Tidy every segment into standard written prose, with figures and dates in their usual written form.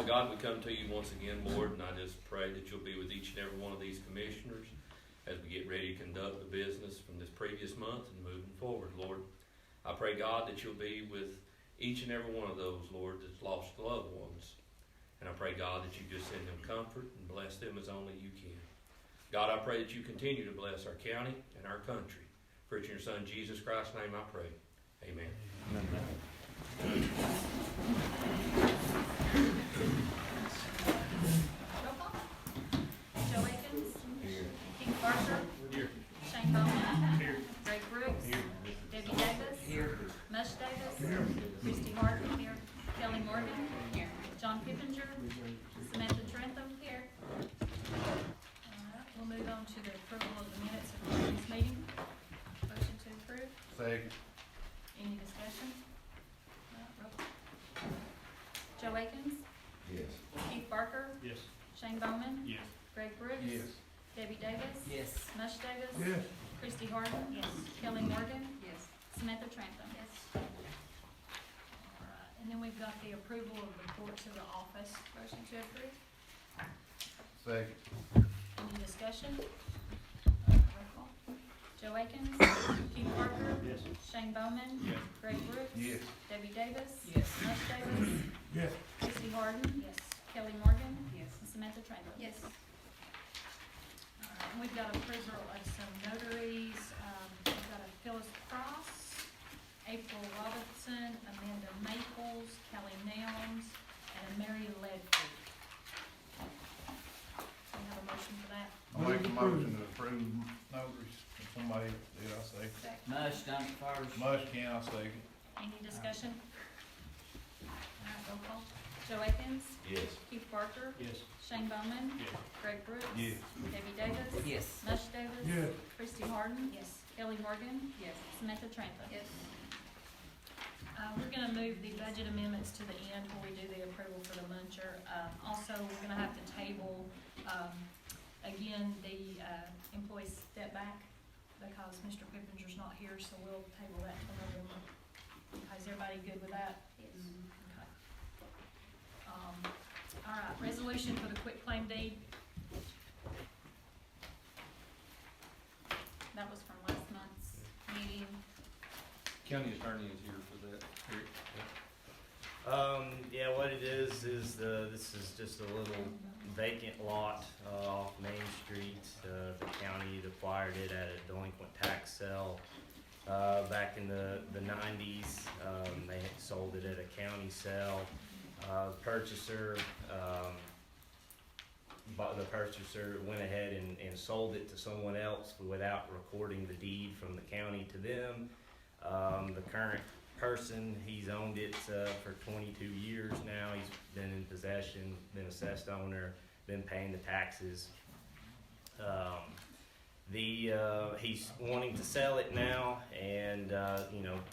Father God, we come to you once again, Lord, and I just pray that you'll be with each and every one of these commissioners as we get ready to conduct the business from this previous month and moving forward, Lord. I pray, God, that you'll be with each and every one of those, Lord, that's lost loved ones. And I pray, God, that you just send them comfort and bless them as only you can. God, I pray that you continue to bless our county and our country. For it's in your Son, Jesus Christ's name, I pray. Amen. Amen. Roll call. Joe Akins. Here. Keith Barker. Here. Shane Bowman. Here. Greg Brooks. Here. Debbie Davis. Here. Mush Davis. Christy Harden. Here. Kelly Morgan. Here. John Pippinger. Samantha Trentham. Here. Alright, we'll move on to the approval of the minutes of this meeting. Motion to approve. Second. Any discussion? Roll call. Joe Akins. Yes. Keith Barker. Yes. Shane Bowman. Yes. Greg Brooks. Yes. Debbie Davis. Yes. Mush Davis. Yes. Christy Harden. Yes. Kelly Morgan. Yes. Samantha Trantham. Yes. Alright, and then we've got the approval of the reports of the office. Motion to approve. Second. Any discussion? Roll call. Joe Akins. Keith Parker. Yes. Shane Bowman. Yes. Greg Brooks. Yes. Debbie Davis. Yes. Mush Davis. Yes. Christy Harden. Yes. Kelly Morgan. Yes. And Samantha Trantham. Yes. Alright, and we've got approval of some notaries. We've got a Phyllis Cross, April Robertson, Amanda Maples, Kelly Nelms, and a Mary Ledford. We have a motion for that. I'll make a motion to approve notaries. If somebody, did I say? Mush done it first. Mush can, I second. Any discussion? Alright, roll call. Joe Akins, Yes. Keith Barker, Yes. Shane Bowman, Yes. Greg Brooks, Yes. Debbie Davis, Yes. Mush Davis, Yes. Christy Harden, Yes. Kelly Morgan, Yes. Samantha Trantham. Yes. We're gonna move the budget amendments to the end where we do the approval for the muncher. Also, we're gonna have to table, again, the, employee step back because Mr. Pippinger's not here, so we'll table that till November. Is everybody good with that? Yes. Okay. All right, resolution for the quitclaim deed. That was from last month's meeting. County attorney is here for that. Yeah, what it is this is just a little vacant lot off Main Street. The county acquired it at a delinquent tax sale back in the 90s. They had sold it at a county sale. The purchaser went ahead and sold it to someone else without recording the deed from the county to them. The current person, he's owned it for 22 years now. He's been in possession, been assessed owner, been paying the taxes. He's wanting to sell it now, and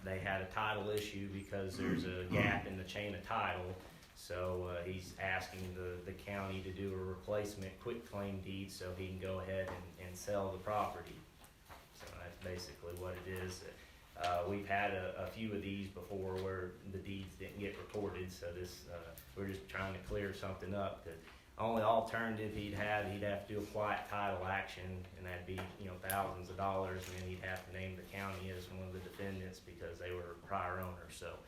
they had a title issue because there's a gap in the chain of title. So he's asking the county to do a replacement quitclaim deed so he can go ahead and sell the property. So that's basically what it is. We've had a few of these before where the deeds didn't get recorded, so we're just trying to clear something up. The only alternative he'd have to do a quiet title action, and that'd be thousands of dollars, and then he'd have to name the county as one of the defendants because they were prior owners. So,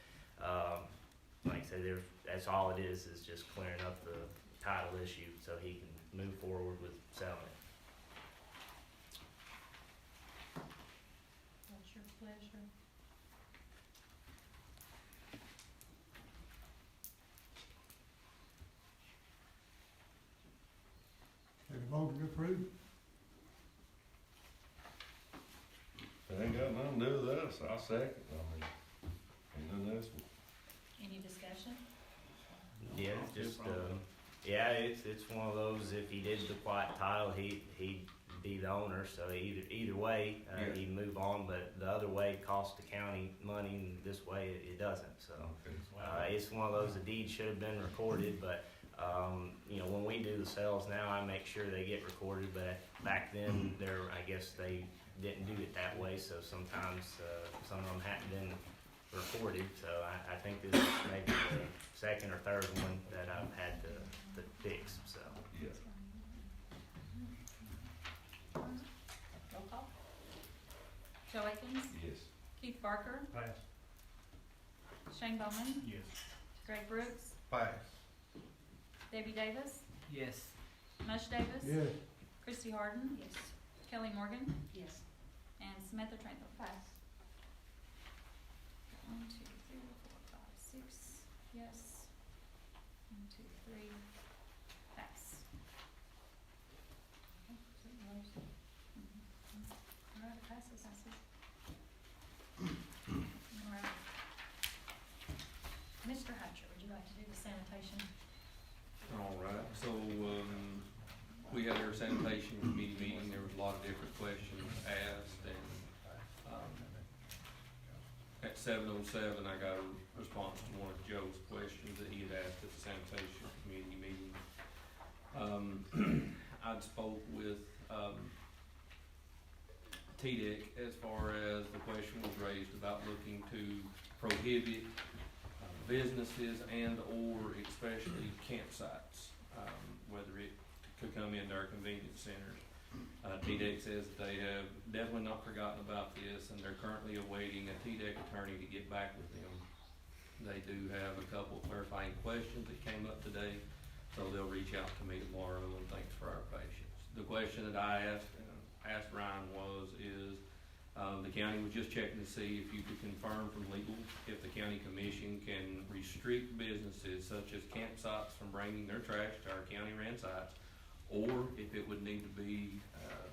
like I said, that's all it is just clearing up the title issue so he can move forward with selling it. What's your pleasure? Take a motion to approve? It ain't got nothing to do with us, I second. Ain't nothing else. Any discussion? Yeah, it's just it's one of those. If he did the quiet title, he'd be the owner. So either way, he'd move on. But the other way costs the county money, and this way it doesn't. So it's one of those. The deed should have been recorded, but when we do the sales now, I make sure they get recorded. But back then, I guess they didn't do it that way. So sometimes some of them hadn't been reported, so I think this is maybe the second or third one that I've had to fix, so. Yes. Roll call. Joe Akins, Yes. Keith Barker, Pass. Shane Bowman, Yes. Greg Brooks, Pass. Debbie Davis, Yes. Mush Davis. Yes. Christie Harden. Yes. Kelly Morgan, Yes. and Samantha Trantham. Pass. 1, 2, 3, 4, 5, 6, yes. 1, 2, 3, pass. All right, passes. All right. Mr. Hatcher, would you like to do the sanitation? All right, so, we had our sanitation committee meeting, there was a lot of different questions asked, and, at 7:07, I got a response to one of Joe's questions that he had asked at the sanitation committee meeting. I'd spoke with, TDEC as far as the question was raised about looking to prohibit businesses and/or especially campsites, whether it could come into our convenience centers. TDEC says that they have definitely not forgotten about this, and they're currently awaiting a TDEC attorney to get back with them. They do have a couple of clarifying questions that came up today, so they'll reach out to me tomorrow, and thanks for our patience. The question that I asked Ryan is, the county was just checking to see if you could confirm from legal if the county commission can restrict businesses such as campsites from bringing their trash to our county-ran sites, or if it would need to be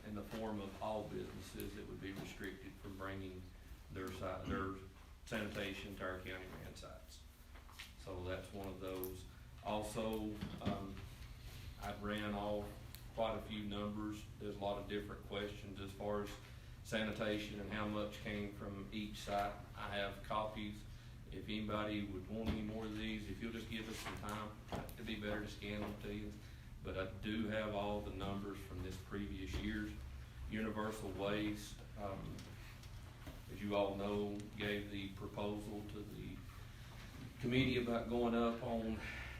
in the form of all businesses that would be restricted from bringing their sanitation to our county-ran sites. So that's one of those. Also, I ran off quite a few numbers. There's a lot of different questions as far as sanitation and how much came from each site. I have copies. If anybody would want any more of these, if you'll just give us some time, it'd be better to scan them to you. But I do have all the numbers from this previous year's. Universal Waste, as you all know, gave the proposal to the committee about going up on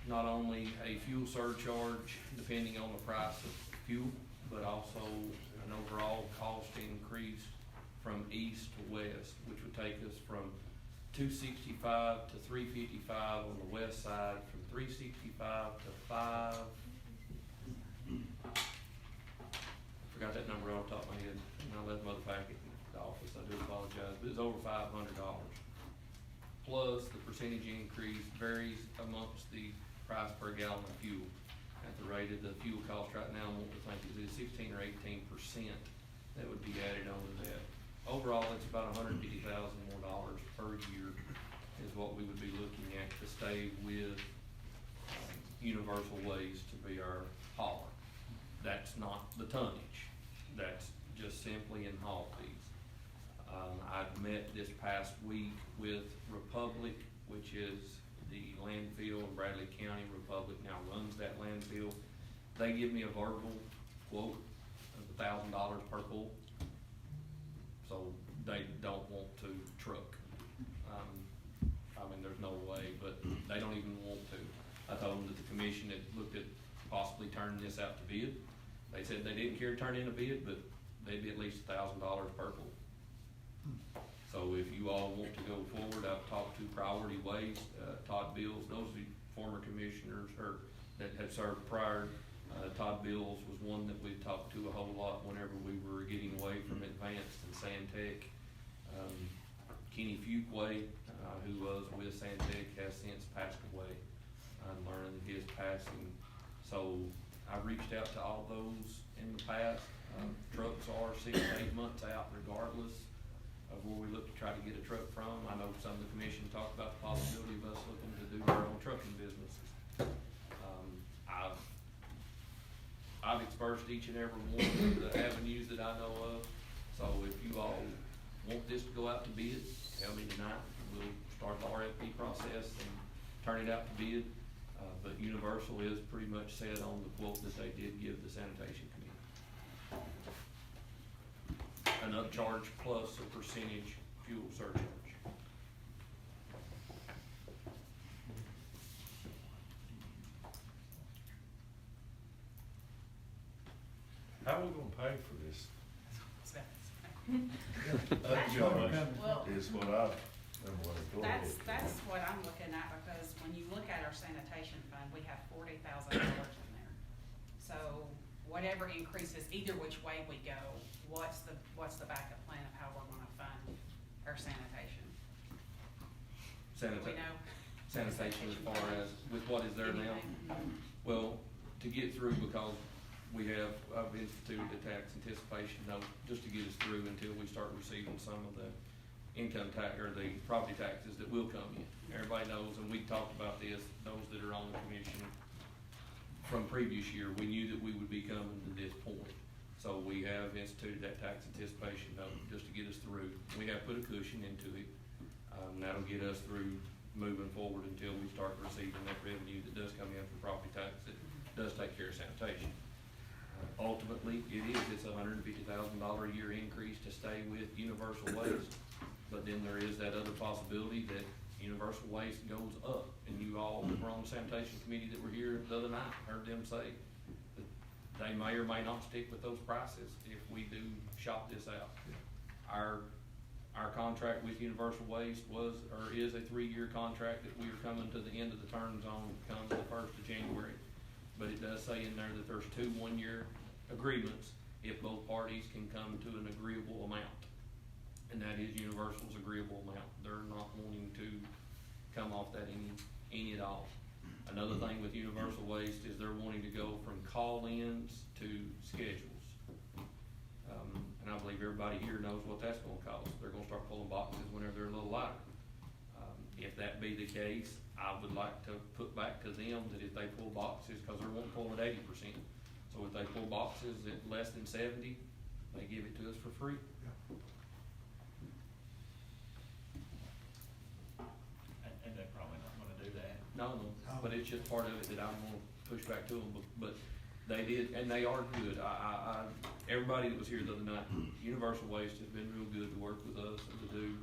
not only a fuel surcharge depending on the price of fuel, but also an overall cost increase from east to west, which would take us from $2.65 to $3.55 on the west side, from $3.65 to $5. Forgot that number off the top of my head, and I left my other packet in the office, I do apologize, but it's over $500. Plus, the percentage increase varies amongst the price per gallon of fuel. At the rate of the fuel cost right now, I'm wanting to think it's 16 or 18% that would be added onto that. Overall, it's about $150,000 more per year is what we would be looking at to stay with Universal Waste to be our hauler. That's not the tonnage, that's just simply in haul fees. I've met this past week with Republic, which is the landfill in Bradley County. Republic now runs that landfill. They give me a verbal quote of $1,000 per pull. So they don't want to truck. I mean, there's no way, but they don't even want to. I told them that the commission had looked at possibly turning this out to bid. They said they didn't care to turn in a bid, but they'd be at least $1,000 per pull. So if you all want to go forward, I've talked to Priority Waste, Todd Bills, those are the former commissioners or that had served prior. Todd Bills was one that we talked to a whole lot whenever we were getting away from Advanced and Santec. Kenny Fuquay, who was with Santec, has since passed away. I'm learning of his passing. So I reached out to all those in the past. Trucks are 6 to 8 months out regardless of where we look to try to get a truck from. I know some of the commission talked about the possibility of us looking to do our own trucking businesses. I've expressed each and every one of the avenues that I know of. So if you all want this to go out to bid, tell me tonight. We'll start the RFP process and turn it out to bid. But Universal is pretty much set on the quote that they did give the sanitation committee. An upcharge plus a percentage fuel surcharge. pay for this That's upcharge? what comes- Well, Is what I, go ahead. that's what I'm looking at, because when you look at our sanitation fund, we have $40,000 in there. So whatever increases, either which way we go, what's the backup plan of how we're gonna fund our sanitation? Do we know? Sanitation as far as with what is there now? Anything? Well, to get through, because I've instituted a tax anticipation note just to get us through until we start receiving some of the income tax, or the property taxes that will come in. Everybody knows, and we talked about this, those that are on the commission from previous year, we knew that we would be coming to this point. So we have instituted that tax anticipation note just to get us through. We have put a cushion into it. That'll get us through moving forward until we start receiving that revenue that does come in from property tax that does take care of sanitation. Ultimately, it's $150,000 a year increase to stay with universal waste. But then there is that other possibility that universal waste goes up. And you all that were on the sanitation committee that were here the other night, heard them say that they may or may not stick with those prices if we do shop this out. Our contract with Universal Waste is a 3-year contract that we are coming to the end of the terms on, comes the 1st of January. But it does say in there that there's 2 one-year agreements if both parties can come to an agreeable amount. And that is Universal's agreeable amount. They're not wanting to come off that any at all. Another thing with Universal Waste is they're wanting to go from call-ins to schedules. And I believe everybody here knows what that's gonna cost. They're gonna start pulling boxes whenever they're a little lighter. If that be the case, I would like to put back to them that if they pull boxes, cause they're wanting to pull at 80%. So if they pull boxes at less than 70, they give it to us for free. And they're probably not gonna do that. No, but it's just part of it that I'm gonna push back to them, but they did, and they are good. Everybody that was here the other night, Universal Waste has been real good to work with us and to do,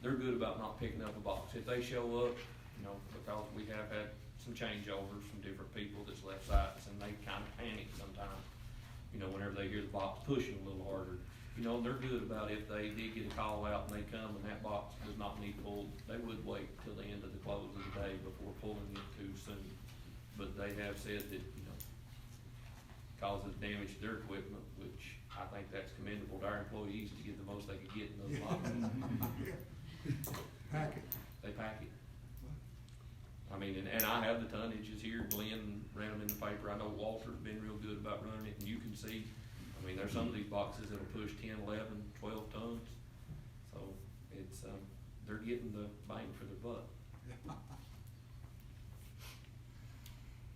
they're good about not picking up a box. If they show up, because we have had some changeovers from different people that's left sites, and they kind of panic sometimes, whenever they hear the box pushing a little harder. They're good about if they did get a call out and they come and that box does not need pulled, they would wait till the end of the close of the day before pulling it too soon. But they have said that, causes damage to their equipment, which I think that's commendable to our employees to get the most they could get in those boxes. Pack it. They pack it. I mean, and I have the tonnages here, Glenn ran them in the paper, I know Walter's been real good about running it, and you can see, there's some of these boxes that'll push 10, 11, 12 tons, so it's, they're getting the bang for their buck.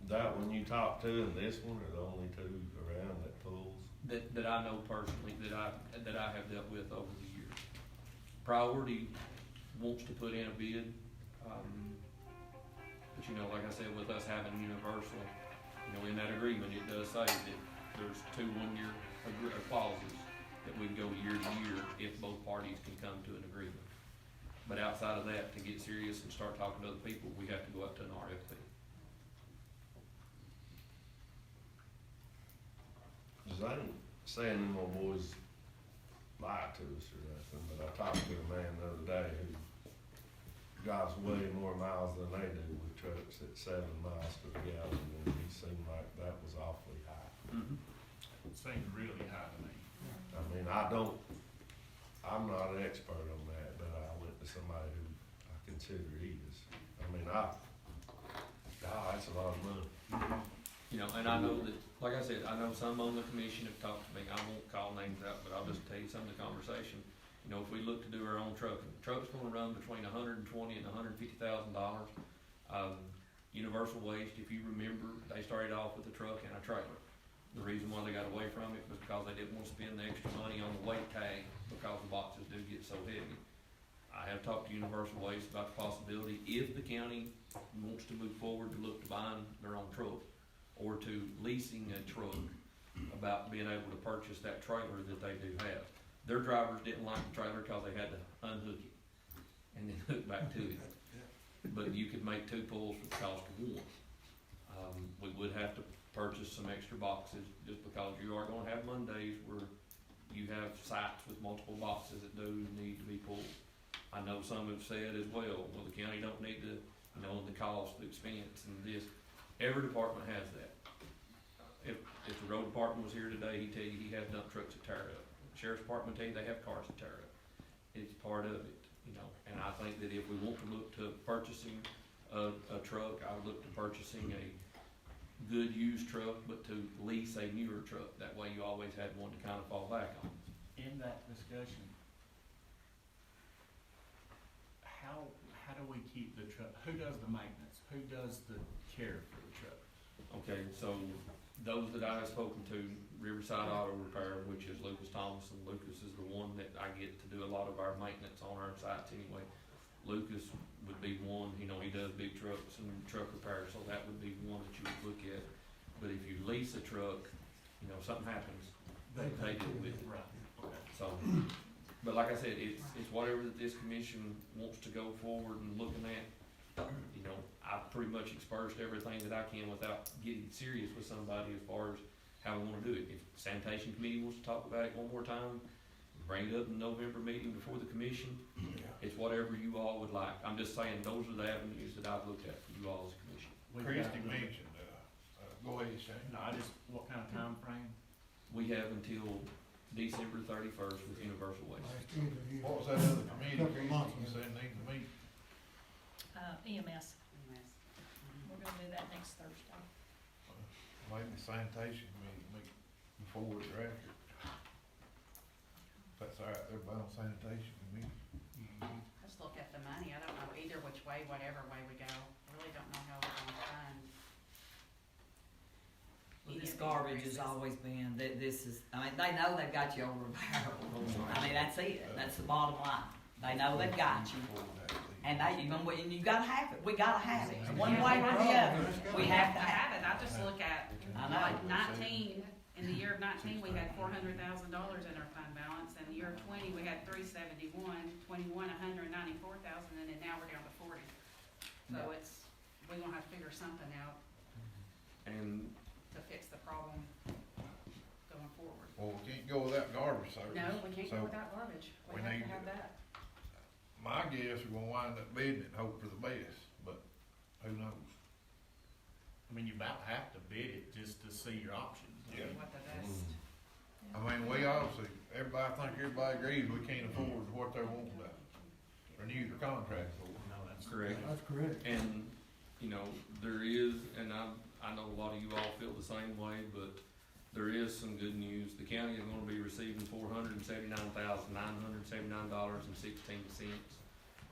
That one you talked to and this one are the only 2 around that pulls? That I know personally, that I have dealt with over the years. Priority wants to put in a bid, but like I said, with us having Universal, in that agreement, it does say that there's 2 one-year clauses that we can go year to year if both parties can come to an agreement. But outside of that, to get serious and start talking to other people, we have to go up to an RFP. I ain't saying them old boys lied to us or nothing, but I talked to a man the other day who drives way more miles than they do with trucks at 7 miles to the gallon, and he seemed like that was awfully high. It seems really high to me. I'm not an expert on that, but I went to somebody who I consider is. That's a lot of money. And I know that, like I said, I know some on the commission have talked to me, I won't call names out, but I'll just tell you some of the conversation. If we look to do our own trucking, the truck's gonna run between $120,000 and $150,000. Universal Waste, if you remember, they started off with a truck and a trailer. The reason why they got away from it was because they didn't want to spend the extra money on the weight tag because the boxes do get so heavy. I have talked to Universal Waste about the possibility, if the county wants to move forward to look to buying their own truck or to leasing a truck, about being able to purchase that trailer that they do have. Their drivers didn't like the trailer because they had to unhook it and then hook back to it. But you could make 2 pulls for the cost of 1. We would have to purchase some extra boxes, just because you are gonna have Mondays where you have sites with multiple boxes that do need to be pulled. I know some have said as well, the county don't need to, the cost, the expense, and this. Every department has that. If the road department was here today, he'd tell you he has dump trucks that tear up. Sheriff's department tell you they have cars that tear up. It's part of it, and I think that if we want to look to purchasing a truck, I would look to purchasing a good used truck, but to lease a newer truck. That way you always had one to kind of fall back on. In that discussion, how do we keep the truck, who does the maintenance, who does the care for the truck? Okay, so those that I have spoken to, Riverside Auto Repair, which is Lucas Thomas, and Lucas is the one that I get to do a lot of our maintenance on our sites anyway. Lucas would be one, he does big trucks and truck repair, so that would be one that you would look at. But if you lease a truck, something happens, they deal with it. Right, okay. So, but like I said, it's whatever that this commission wants to go forward and looking at. I've pretty much expressed everything that I can without getting serious with somebody as far as how we wanna do it. If sanitation committee wants to talk about it one more time, bring it up in the November meeting before the commission, it's whatever you all would like. I'm just saying, those are the avenues that I've looked at for you all as a commission. We've Christie got- mentioned, go ahead, Shane. No, what kind of time frame? We have until December 31st with Universal Waste. Last end of the year. What was that other committee, Couple of months Christie, you ago. said need to meet? EMS, we're gonna do that next Thursday. Maybe sanitation committee meet before or after. That's all right, everybody on sanitation committee. Just look at the money, I don't know either which way, whatever way we go, I really don't know how we're gonna fund. This garbage has always been, this is, they know they've got you over a barrel. That's it, that's the bottom line. They know they've got you, and you gotta have it, we gotta have it, one way or the other, we have to have it. I just look at, I know. like 19, in the year of 19, we had $400,000 in our fund balance, in the year of 20, we had 371, 21, 194,000, and then now we're down to 40. So we're gonna have to figure something out And to fix the problem going forward. Well, we can't go without garbage service. No, we can't go So without garbage, we we have need to have to- that. My guess, we're gonna wind up bidding it, hope for the best, but who knows? You about have to bid it just to see your options. Yeah. What the best, I mean, we obviously, everybody agrees we can't afford what they're wanting to renew their contract for. No, that's Correct. That's correct. And, there is, and I know a lot of you all feel the same way, but there is some good news. The county is gonna be receiving $479,979.16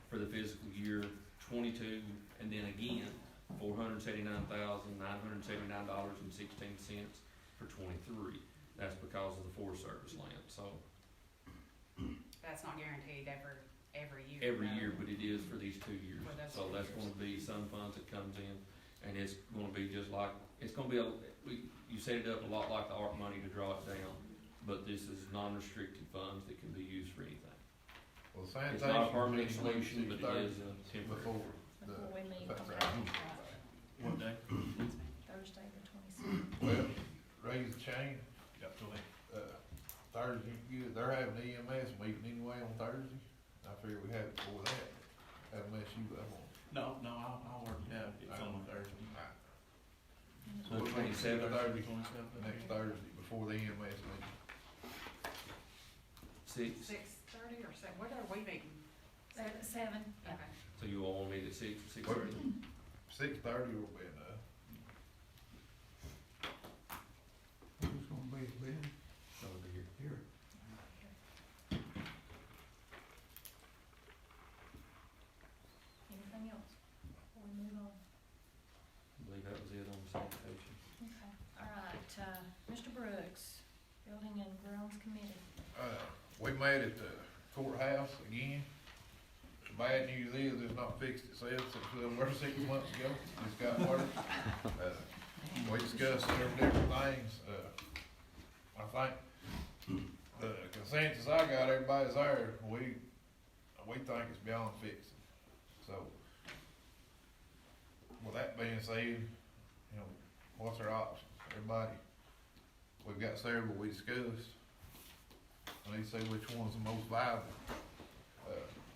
for the fiscal year 22, and then again, $479,979.16 for 23. That's because of the Forest Service land, so that's not guaranteed every year. every though. year, but it is for these 2 years. For those So 2 that's years. gonna be some funds that comes in, and it's gonna be just like, it's gonna be you set it up a lot like the ARP money to draw it down, but this is non-restricted funds that can be used for anything. Well, It's sanitation. not a permanent committee meets solution, but it 6:30 is a temporary. Before Before we meet, that's okay, right. right, What day? Thursday the 27th. Well, raise the chain, Got till then. Thursday, they're having the EMS meeting anyway on Thursday. I figure we had it before that, that'll mess you up on. No, I'll work it out, it's on Thursday. So we'll meet 27th. Thursday, 27th. next Thursday, before the EMS meeting. 6, 6:30 or 7, what are we meeting? 7, yeah. Okay. so you all want to meet at 6:30? 6:30 will be enough. Who's gonna be at Ben? Over here. Here. Anything else before we move on? I believe that was it on sanitation. Okay, all right, Mr. Brooks, Building and Grounds Committee. We met at the courthouse again. The bad news is it's not fixed itself since we were 6 months ago. It's got worse. We discussed several different things. I think the consensus I got, everybody's there, we think it's beyond fixing. So, with that being said, what's our options? everybody, we've got several we discussed. I need to see which one's the most viable.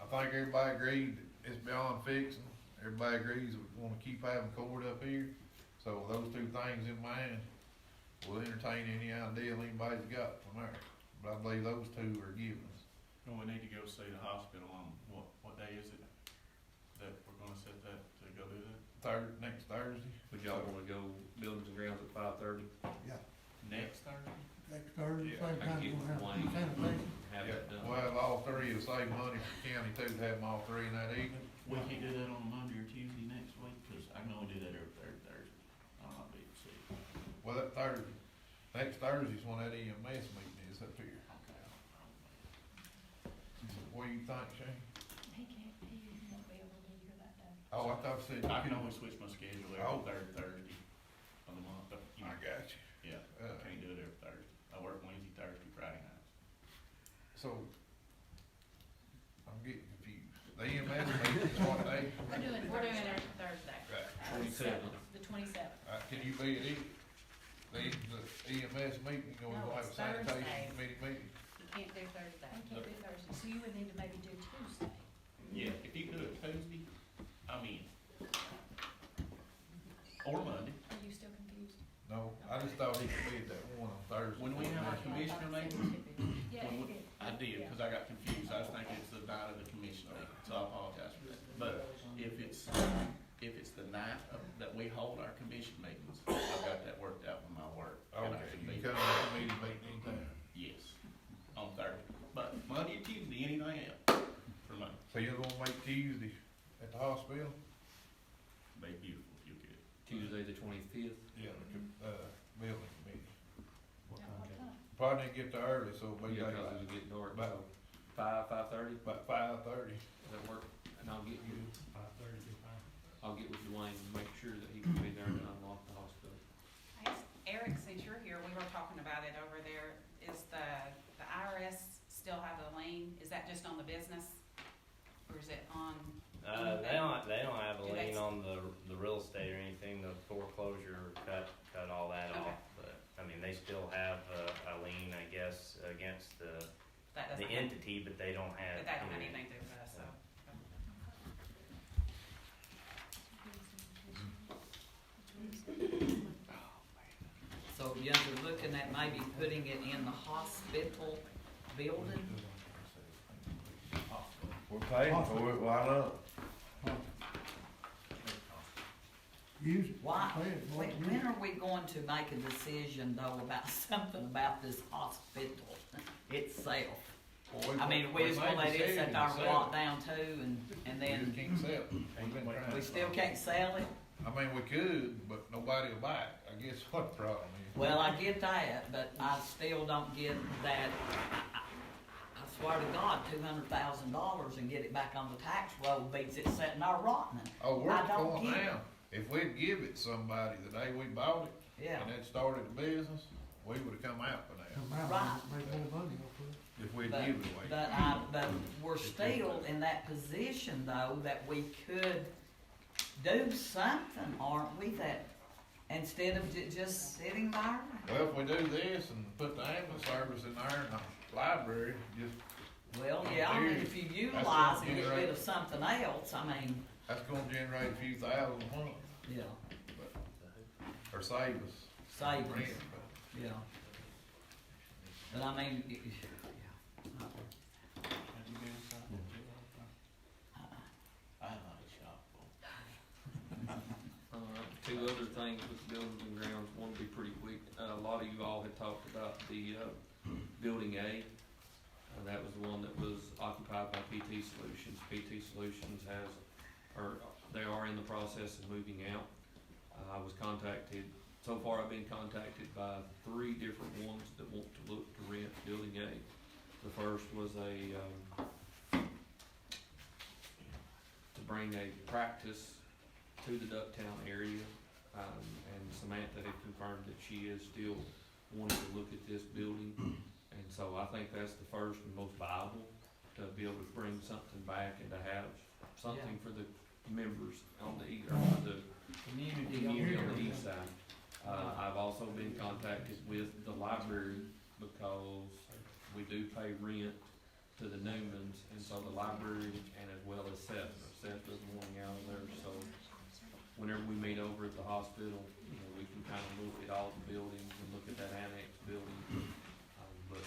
I think everybody agreed that it's beyond fixing. Everybody agrees we wanna keep having court up here. So with those two things in mind, we'll entertain any idea anybody's got from there. But I believe those two are givens. And we need to go see the hospital on, what day is it? That we're gonna set that, to go do that? Next Thursday. Would y'all wanna go buildings and grounds at 5:30? Next Thursday? Next Thursday, Yeah, same I can time, get we'll have Wayne. sanitation. Have that done. We'll have all three, it'll save money for the county too, to have them all three in that evening. We can't do that on Monday or Tuesday next week, cause I can only do that every third Thursday. I'll not be able to see. Well, that Thursday, next Thursday's when that EMS meeting is up here. Okay. What do you think, Shane? He can't, he won't be able to be here that day. Oh, I thought you said. I can only switch my schedule Oh. every third Thursday of the month, but, you I know, got you. yeah, I can't do it every Thursday. I work Wednesday, Thursday, Friday nights. So, I'm getting confused. The EMS meeting is what day? We're doing it Thursday. Right. 27th. The 27th. Can you be at it? The EMS meeting, you know, No, we'll have a it's Thursday. sanitation committee meeting? You can't do Thursday. We can't do Thursday, so you would need to maybe do Tuesday. Yeah, if you can do it Tuesday, I'm in. Or Monday. Are you still confused? No, I just thought he could be at that one on Thursday. When we have our commissioner meeting, Yeah, When you we- did. I did, Yeah. cause I got confused, I was thinking it's the night of the commission meeting, so I apologize for that. But if it's the night that we hold our commission meetings, I've got that worked out with my work. and I Okay, can you be- can come to the committee meeting anytime. Yes, on Thursday, but Monday or Tuesday, anything else for Monday, So you're gonna make Tuesday at the hospital? be beautiful, if you could. Tuesday, the 25th. Yeah, building committee. At what time? Probably didn't get there early, so it'll be Yeah, 'cause daylight. it'll get dark, About- so 5:30, About 5:30. does that work? And I'll get you, I'll get with Dwayne and make sure that he can be there and unlock the hospital. I guess, Eric, since you're here, we were talking about it over there. Is the IRS still have a lien? Is that just on the business? Or is it on? They don't have a Do they- lien on the real estate or anything, the foreclosure cut all that Okay. off, but, I mean, they still have a lien, I guess, against That the doesn't have, entity, but they don't have. but that don't have you know, anything to do with us, so. So you're looking at maybe putting it in the hospital building? We're paying for it, why not? Use it. Why, Pay it, when, Lord, use when it. are we going to make a decision though about something about this hospital itself? I mean, we just gonna let it sit there and rot down too and We then just can't sell it. We've been trying. we still can't sell it? I mean, we could, but nobody will buy it. I guess what the problem is. Well, I get that, but I still don't get that. I swear to God, $200,000 and get it back on the tax roll beats it sitting there rotting. Oh, we're I at the don't point get it. now, if we'd give it somebody the day we bought it, Yeah, and it started the business, we would've come out for that, Come out, Right. make more money off of it. if we'd but, give it away. but we're still in that position though, that we could do something, aren't we, that, instead of just sitting there? Well, if we do this and put the ambulance service in there in the library, just, Well, yeah, I mean, if you utilize it, get rid of something else, I mean, that's gonna generate a few thousand a month, yeah, or save us savings, rent, yeah. But I mean, yeah. Have you been inside that jail? I like shop. Two other things with buildings and grounds, one will be pretty quick. A lot of you all had talked about the, Building A. That was the one that was occupied by PT Solutions. PT Solutions they are in the process of moving out. I was contacted, so far I've been contacted by 3 different ones that want to look to rent Building A. The first was to bring a practice to the Ducktown area, and Samantha had confirmed that she is still wanting to look at this building. And so I think that's the first and most viable, to be able to bring something back and to have something for the members on the, or the Community. community on the east side. I've also been contacted with the library because we do pay rent to the Newmans, and so the library and as well as Seth's wanting out of there, so whenever we meet over at the hospital, you know, we can kind of look at all the buildings and look at that annex building. But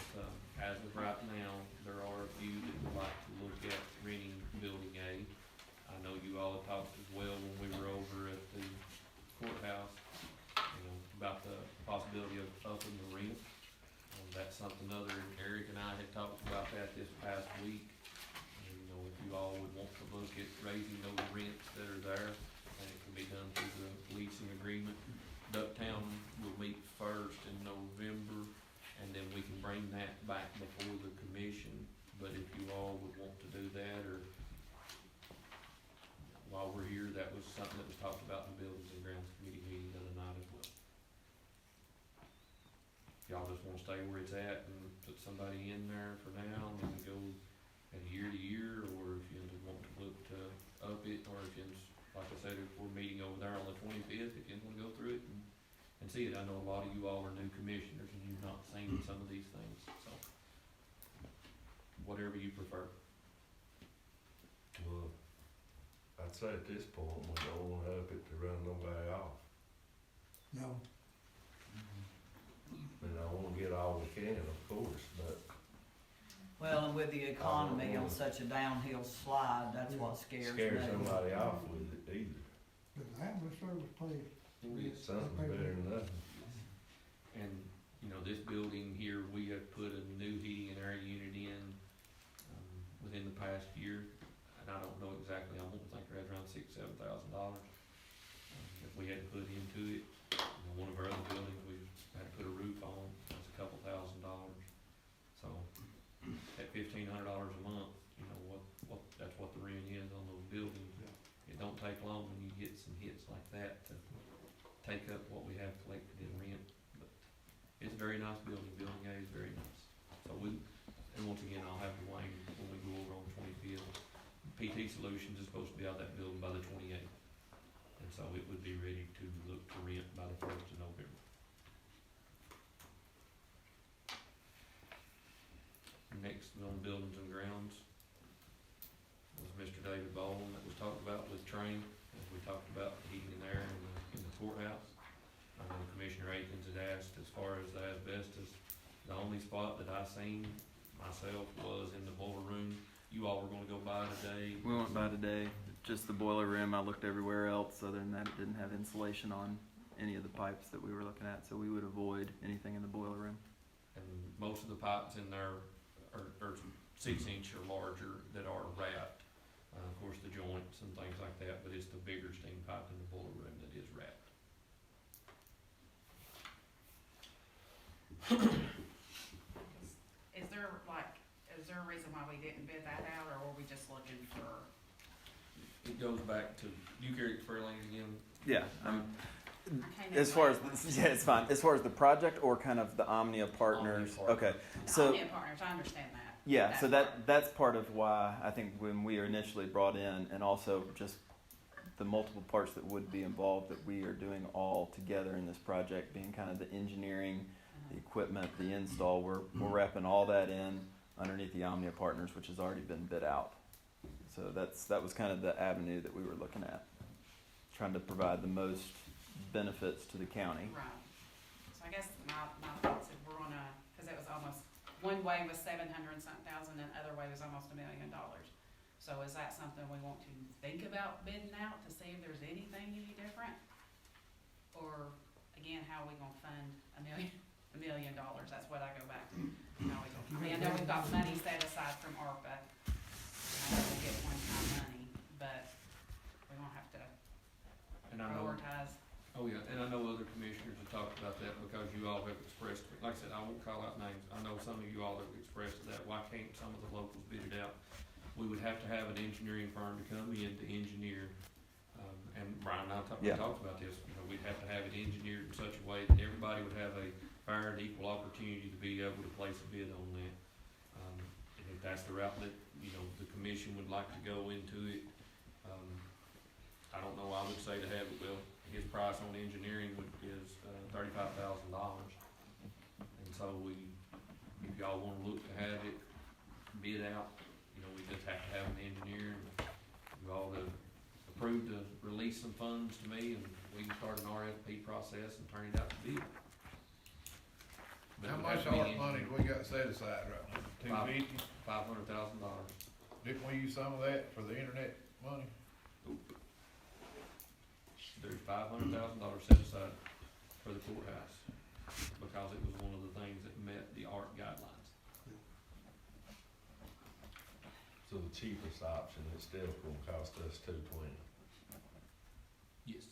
as of right now, there are a few that would like to look at renting Building A. I know you all had talked as well when we were over at the courthouse, you know, about the possibility of upping the rent. That's something other, Eric and I had talked about that this past week. And, you know, if you all would want to look at raising those rents that are there, and it can be done through the leasing agreement. Ducktown will meet first in November, and then we can bring that back before the commission. But if you all would want to do that, or while we're here, that was something that was talked about in the Buildings and Grounds Committee meeting the other night as well. Y'all just wanna stay where it's at and put somebody in there for now, and then go at year to year, or if you want to look to up it, or if you, like I said, if we're meeting over there on the 25th, if you want to go through it and see it. I know a lot of you all are new commissioners and you've not seen some of these things, so whatever you prefer. Well, I'd say at this point, we don't wanna up it to run nobody off. No, And I wanna get all we can, of course, but Well, and with the economy on such a downhill slide, that's what scares me. scare somebody off with it either. but the ambulance service pays. Something's better than nothing. And, you know, this building here, we have put a new heating and air unit in, within the past year. And I don't know exactly, I won't think right around $6,000-7,000. If we had to put into it, you know, one of our other buildings, we had to put a roof on, that's a couple $1,000. So, at $1,500 a month, you know, that's what the rent is on those buildings. It don't take long when you get some hits like that to take up what we have collected in rent, but it's a very nice building. Building A is very nice. So and once again, I'll have Dwayne when we go over on 25th. PT Solutions is supposed to be out of that building by the 28th, and so it would be ready to look to rent by the 1st of November. Next on Buildings and Grounds was Mr. David Baldwin that was talked about with Train, as we talked about the heating and air in the courthouse. I know Commissioner Akins had asked as far as the asbestos. The only spot that I seen myself was in the boiler room. You all were gonna go by today. We went by today, just the boiler room. I looked everywhere else. Other than that, it didn't have insulation on any of the pipes that we were looking at, so we would avoid anything in the boiler room. And most of the pipes in there are 6-inch or larger that are wrapped. Of course, the joints and things like that, but it's the bigger steam pipe in the boiler room that is wrapped. Is there a reason why we didn't bid that out, or were we just looking for? It goes back to, you carry it for Fairlane again? Yeah. I can't As far as explain yeah, it's fine. As far as the project or kind of the Omnia partners. Omnia partners. Okay. The So Omnia partners, I understand that. yeah, so part. that's part of why I think when we are initially brought in, and also just the multiple parts that would be involved, that we are doing all together in this project, being kind of the engineering, the equipment, the install. We're wrapping all that in underneath the Omnia partners, which has already been bid out. So that was kind of the avenue that we were looking at, trying to provide the most benefits to the county. Right. So I guess my thoughts is we're gonna, cause it was almost, one way was 700 and something thousand, and the other way was almost $1 million. So is that something we want to think about bidding out to see if there's anything any different? Or again, how are we gonna fund $1 million? That's what I go back to. How we gonna, I mean, I know we've got money set aside from ARPA. I know we'll get one-time money, but we're gonna have to And I know, prioritize. oh yeah, and I know other commissioners have talked about that because you all have expressed, like I said, I won't call out names. I know some of you all have expressed that. Why can't some of the locals bid it out? We would have to have an engineering firm to come in to engineer, and Brian and I talked about this, you know, we'd have to have it engineered in such a way that everybody would have a fair and equal opportunity to be able to place a bid on that. And if that's the route that, you know, the commission would like to go into it, I don't know, I would say to have it, well, his price on engineering is $35,000. And so if y'all wanna look to have it bid out, you know, we just have to have an engineer, and you all have approved to release some funds to me, and we can start an RFP process and turn it out to bid. But How it would much have to be art money do we got set aside right now? $250? $500,000. Didn't we use some of that for the internet money? There's $500,000 set aside for the courthouse, because it was one of the things that met the art guidelines. So the cheapest option is still gonna cost us $220. Yes.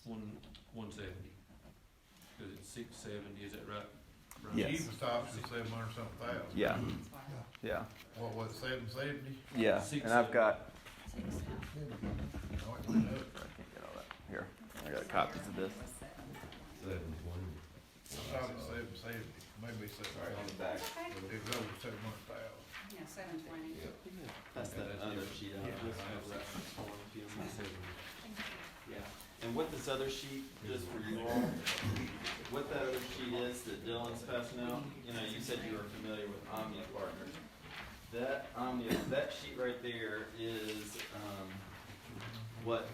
$170, cause it's $670, is that right? Right. Yes. Cheapest option is 700-something thousand. Yeah, That's why. yeah, What was it, 770? yeah. And I've got, Six now. No, it went up. I can't get all that. Here, I got copies of this. 720. I thought it was 770, maybe Sorry, on the 780. back. It was over 700,000. Yeah, 720. That's that other sheet out. Yeah, I have that. $670. Yeah, and what this other sheet, just for you all, what that other sheet is that Dylan's passing out, you know, you said you were familiar with Omnia Partners. That sheet right there is, what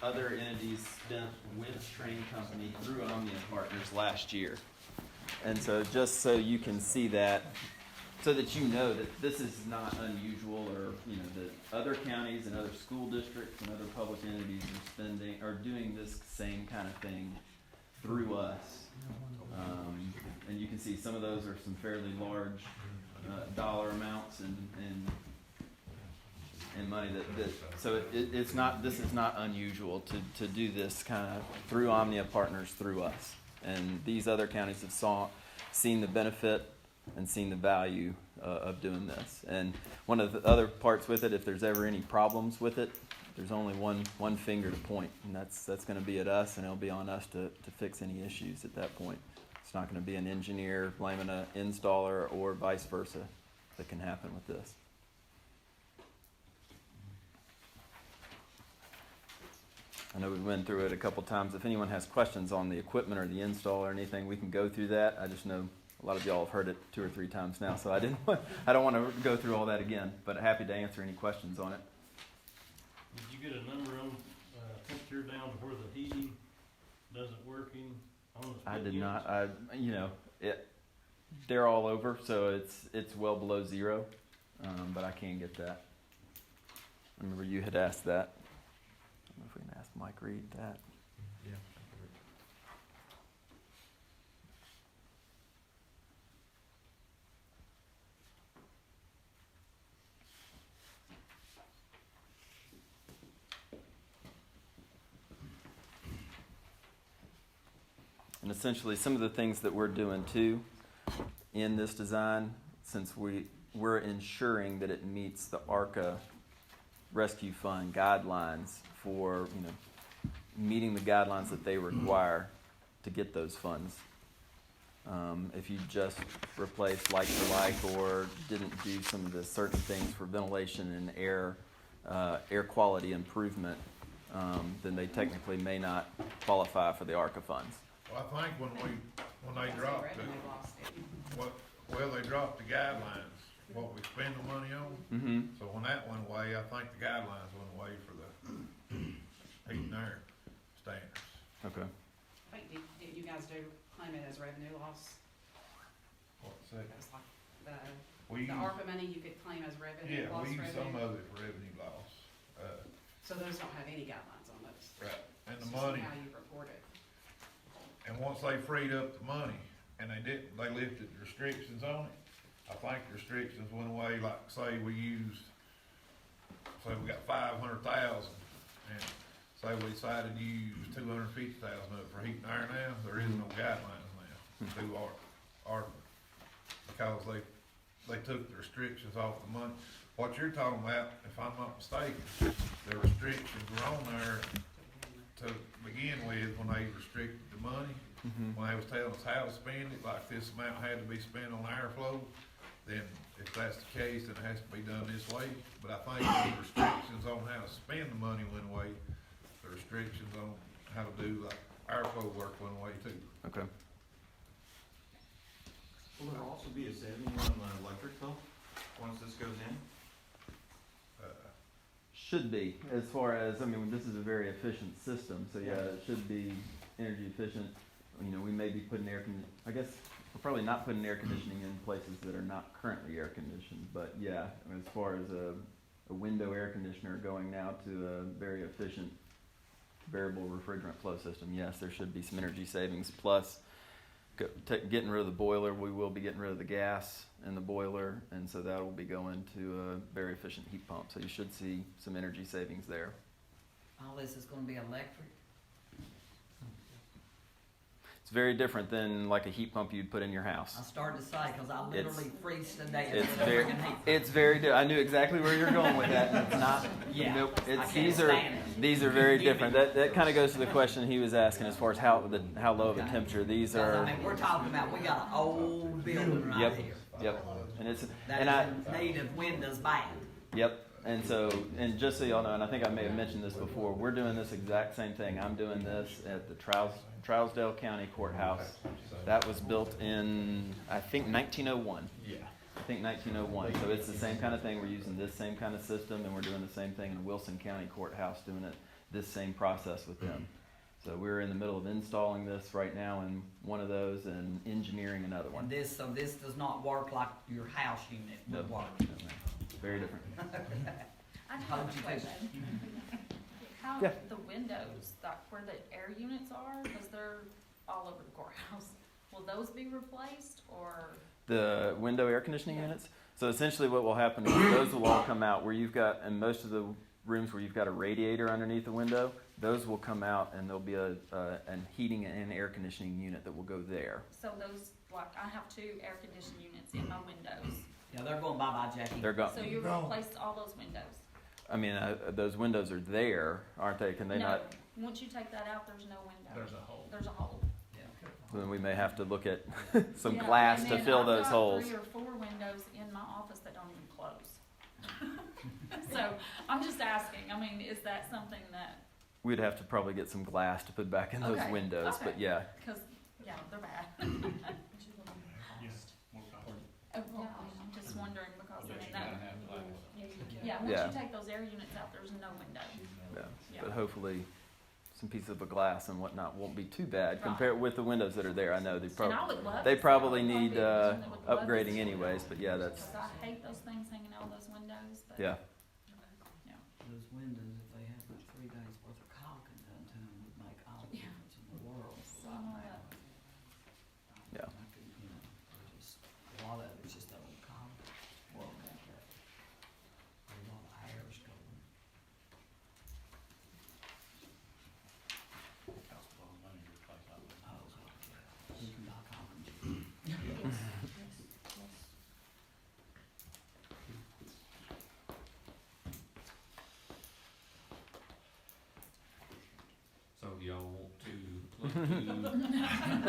other entities spent with Train Company through Omnia Partners last year. And so just so you can see that, so that you know that this is not unusual, or, you know, that other counties and other school districts and other public entities are doing this same kind of thing through us. And you can see some of those are some fairly large dollar amounts and money so it's not, this is not unusual to do this kind of through Omnia Partners through us. And these other counties have seen the benefit and seen the value of doing this. And one of the other parts with it, if there's ever any problems with it, there's only one finger to point, and that's going to be at us, and it'll be on us to fix any issues at that point. It's not going to be an engineer blaming an installer or vice versa that can happen with this. I know we went through it a couple times. If anyone has questions on the equipment or the install or anything, we can go through that. I just know a lot of y'all have heard it 2 or 3 times now, so I don't want to go through all that again, but happy to answer any questions on it. Did you get a number on temperature down to where the heating doesn't working on the I split did units? not. They're all over, so it's well below 0, but I can get that. I remember you had asked that. I don't know if we can ask Mike Reed that. Yeah. And essentially, some of the things that we're doing too in this design, since we're ensuring that it meets the ARCA Rescue Fund guidelines for, you know, meeting the guidelines that they require to get those funds. If you just replace like for like, or didn't do some of the certain things for ventilation and air quality improvement, then they technically may not qualify for the ARCA funds. Well, I think when they That's dropped revenue loss, didn't it? they dropped the guidelines, what we spend the money on. Mm-hmm. So when that went away, I think the guidelines went away for the heat and air standards. Okay. Wait, did you guys claim it as revenue loss? What's that? That was like We the use, ARPA money you could claim as revenue, yeah, loss we use some revenue? of it for revenue loss. So those don't have any guidelines on those? Right. And It's the just money, how you report it. and once they freed up the money, and they lifted the restrictions on it, I think the restrictions went away, like, say we got 500,000, and say we decided to use 250,000 of it for heat and air now, there is no guidelines now through ARPA, because they took the restrictions off the money. What you're talking about, if I'm not mistaken, the restrictions were on there to begin with when they restricted the money. Mm-hmm. When they was telling us how to spend it, like this amount had to be spent on airflow, then if that's the case, then it has to be done this way. But I think the restrictions on how to spend the money one way, the restrictions on how to do like our flow work one way too. Okay. Will there also be a saving on the electric bill once this goes in? Should be, as far as, I mean, this is a very efficient system, so yeah, it should be energy efficient. You know, we may be putting I guess we're probably not putting air conditioning in places that are not currently air conditioned, but yeah, I mean, as far as a window air conditioner going now to a very efficient variable refrigerant flow system, yes, there should be some energy savings. Plus, getting rid of the boiler, we will be getting rid of the gas in the boiler, and so that will be going to a very efficient heat pump. So you should see some energy savings there. All this is gonna be electric? It's very different than like a heat pump you'd put in your house. I started to say, cause I literally freezed today. It's very different. I knew exactly where you're going with that, and it's not. Yeah, Nope. I can't stand it. These are very different. That kind of goes to the question he was asking as far as how low of a temperature. These are. I mean, we're talking about, we got an old building right Yep. here. Yep. And it's That is in need of windows bad. Yep. And so, and just so y'all know, and I think I may have mentioned this before, we're doing this exact same thing. I'm doing this at the Trousdale County Courthouse. That was built in, I think, 1901. Yeah. I think 1901. So it's the same kind of thing. We're using this same kind of system, and we're doing the same thing in Wilson County Courthouse, doing it this same process with them. So we're in the middle of installing this right now in one of those and engineering another one. And so this does not work like your house unit would No. work. Very different. I have How'd a you question. How, Yeah. the windows, like where the air units are, because they're all over the courthouse, will those be replaced or? The window air conditioning Yeah. units. So essentially what will happen is those will all come out where you've got, in most of the rooms where you've got a radiator underneath the window, those will come out and there'll be a heating and air conditioning unit that will go there. So those, like, I have 2 air conditioning units in my windows. Yeah, they're going bye-bye, Jackie. They're So you No. replaced all those windows? I mean, those windows are there, aren't they? Can they No, not? once you take that out, there's no window. There's a hole. There's a hole. Then we may have to look at some Yeah, glass and to then fill I've those got holes. 3 or 4 windows in my office that don't even close. So I'm just asking, I mean, is that something that, We'd have to probably get some glass to put back in those Okay, windows, but okay. yeah. because, yeah, they're bad. Yes, more cost. Oh, yeah, I'm just wondering because, I But mean, you that, gotta have glass. yeah, once Yeah. you take those air units out, there's no window. Yeah. Yeah. But hopefully some pieces of glass and whatnot won't be too bad Right. compared with the windows that are there. I know they And I probably would love. they to see probably all the need population that would love to upgrading see anyways, that. but yeah, that's Because I hate those things hanging out of those windows, but. yeah. Those windows, if they had like 3 days worth of caulking done to them, would make all the Yeah. difference in the world. So, Some of that. Yeah. I could, you know, just, a lot of it's just the old caulk world back there. A lot of hairs going. Costs a lot of money to replace all that. Oh, yeah. You can buy caulking. So do y'all want to look to,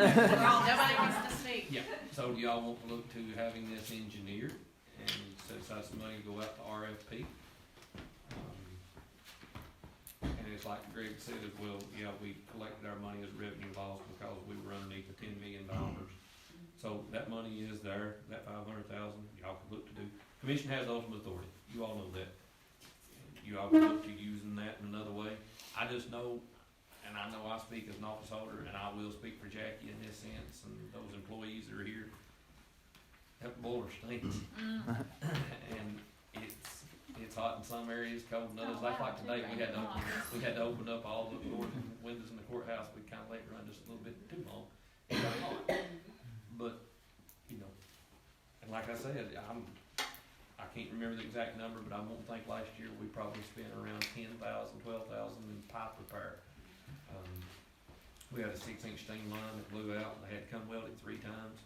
Nobody wants to speak. yeah, so do y'all want to look to having this engineered and set aside some money to go out to RFP? And it's like Greg said as well, yeah, we collected our money as revenue loss because we were underneath the $10 million. So that money is there, that 500,000, y'all could look to do. Commission has ultimate authority, you all know that. You all could look to using that in another way. I just know, and I know I speak as an office holder, and I will speak for Jackie in this sense, and those employees that are here. That boiler stinks, and it's hot in some areas, cold in others. Like today, we had to open up all the doors and windows in the courthouse. We kind of let it run just a little bit too long. It got hot. But, you know, and like I said, I can't remember the exact number, but I won't think last year we probably spent around 10,000, 12,000 in pipe repair. We had a 6-inch steam line that blew out, and they had to come weld it 3 times.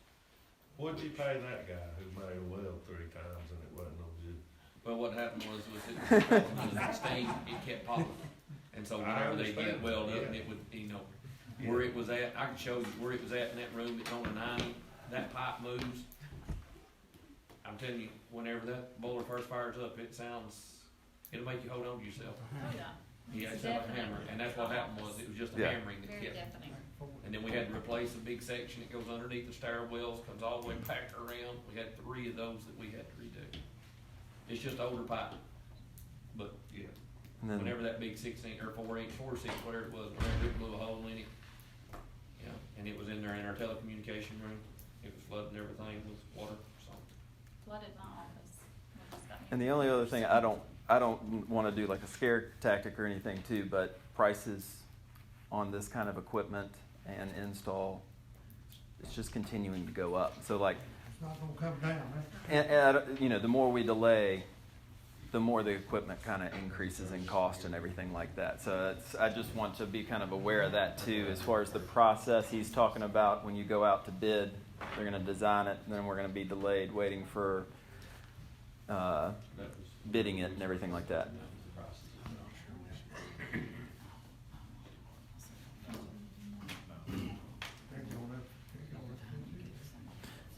What'd you pay that guy who made a well 3 times and it wasn't no good? Well, what happened was it steam, it kept popping. And so I whenever they get it understand, welded up, yeah. and it would, you know, where it was at, I can show you where it was at in that room, it's on a 90, that pipe moves. I'm telling you, whenever that boiler first fires up, it'll make you hold on to yourself. Oh, yeah. Yeah, it sounded like a hammer, and that's what happened was, it was just a Yeah. hammering that Very kept. deafening. And then we had to replace a big section that goes underneath the stairwells, comes all the way back around. We had 3 of those that we had to redo. It's just older pipe. But, yeah, And then, whenever that big 6-inch, or 4-inch, 4-6, whatever it was, whenever it blew a hole in it. Yeah, and it was in there in our telecommunication room. It was flooding everything with water, so. Flooded my office. It just got me. and the only other thing, I don't wanna do like a scare tactic or anything too, but prices on this kind of equipment and install, it's just continuing to go up. So like, It's not gonna come down, that's. and, you know, the more we delay, the more the equipment kind of increases in cost and everything like that. So I just want to be kind of aware of that too, as far as the process he's talking about. When you go out to bid, they're going to design it, and then we're going to be delayed waiting for bidding it and everything like that.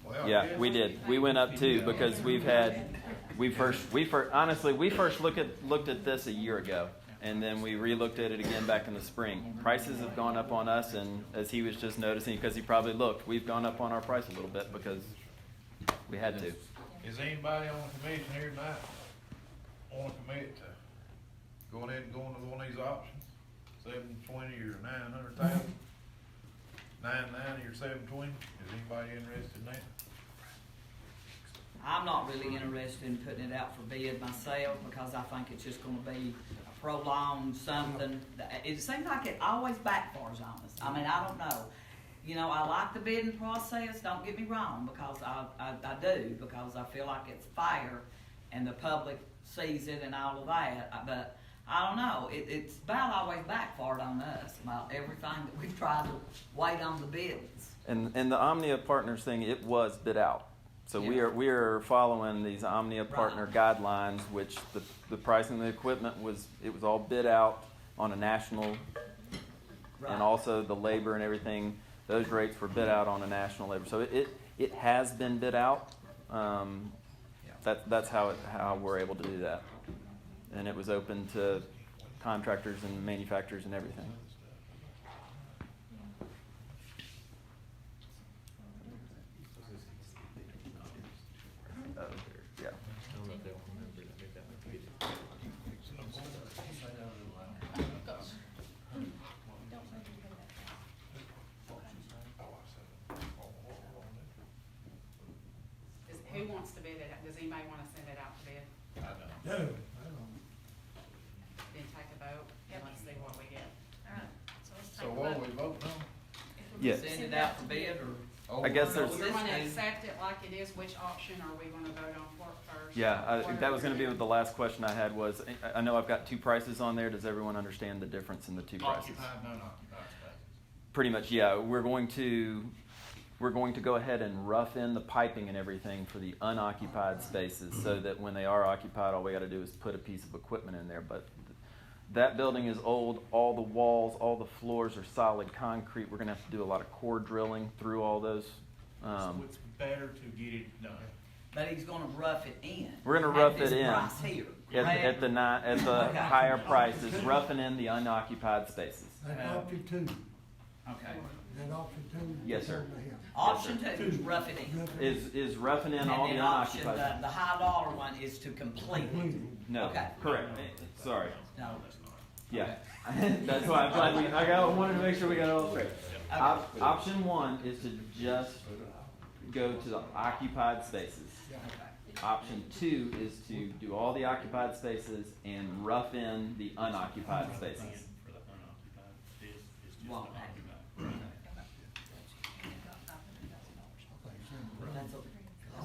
Well, Yeah, we did. We went up too because we first looked at this a year ago, and then we re-looked at it again back in the spring. Prices have gone up on us, and as he was just noticing, because he probably looked, we've gone up on our price a little bit because we had to. Is anybody on the commission here tonight wanna commit to going ahead and going to one of these options? 720 or 900,000? 990 or 720? Is anybody interested in that? I'm not really interested in putting it out for bid myself because I think it's just gonna be a prolonged something. It seems like it always backfires on us. I mean, I don't know. You know, I like the bidding process, don't get me wrong, because I do, because I feel like it's fair and the public sees it and all of that. But I don't know, it's about always backfired on us about everything that we've tried to wait on the bids. And the Omnia Partners thing, it was bid out. So Yeah. we are following these Omnia Partner guidelines, which the pricing of the equipment was all bid out on a national, Right. and also the labor and everything. Those rates were bid out on a national labor. So it has been bid out. That's how we're able to do that. And it was open to contractors and manufacturers and everything. Yeah. Who wants to bid it? Does anybody wanna send it out to bid? I don't. No, I don't. Then take a vote and let's see what we get. All right, so let's take So a what are vote. we voting on? Yes. Send it out for bid or? Oh, I guess we're- there's- We're gonna This is- accept it like it is, which option are we gonna vote on for first? Yeah, What that are was we going to be doing? the last question I had was, I know I've got 2 prices on there. Does everyone understand the difference in the 2 prices? Occupied, non-occupied spaces. Pretty much, yeah. We're going to go ahead and rough in the piping and everything for the unoccupied spaces so that when they are occupied, all we got to do is put a piece of equipment in there. But that building is old. All the walls, all the floors are solid concrete. We're going to have to do a lot of core drilling through all those. So it's better to get it done. But he's gonna rough it in. We're gonna At rough this it in. price here, At the Okay. higher prices, roughing in the unoccupied spaces. That's option 2, Okay. that option 2. Yes, sir. over here. Option 2 is rough it in. Is roughing in And all the then option, unoccupied. the high dollar one is to complete it. No, Okay. correct. Sorry. No. Yeah, that's why I'm glad I wanted to make sure we got it all straight. Option 1 is to just go to the occupied spaces. Okay. Option 2 is to do all the occupied spaces and rough in the unoccupied spaces. For the unoccupied, this is just Won't unoccupied. That's a-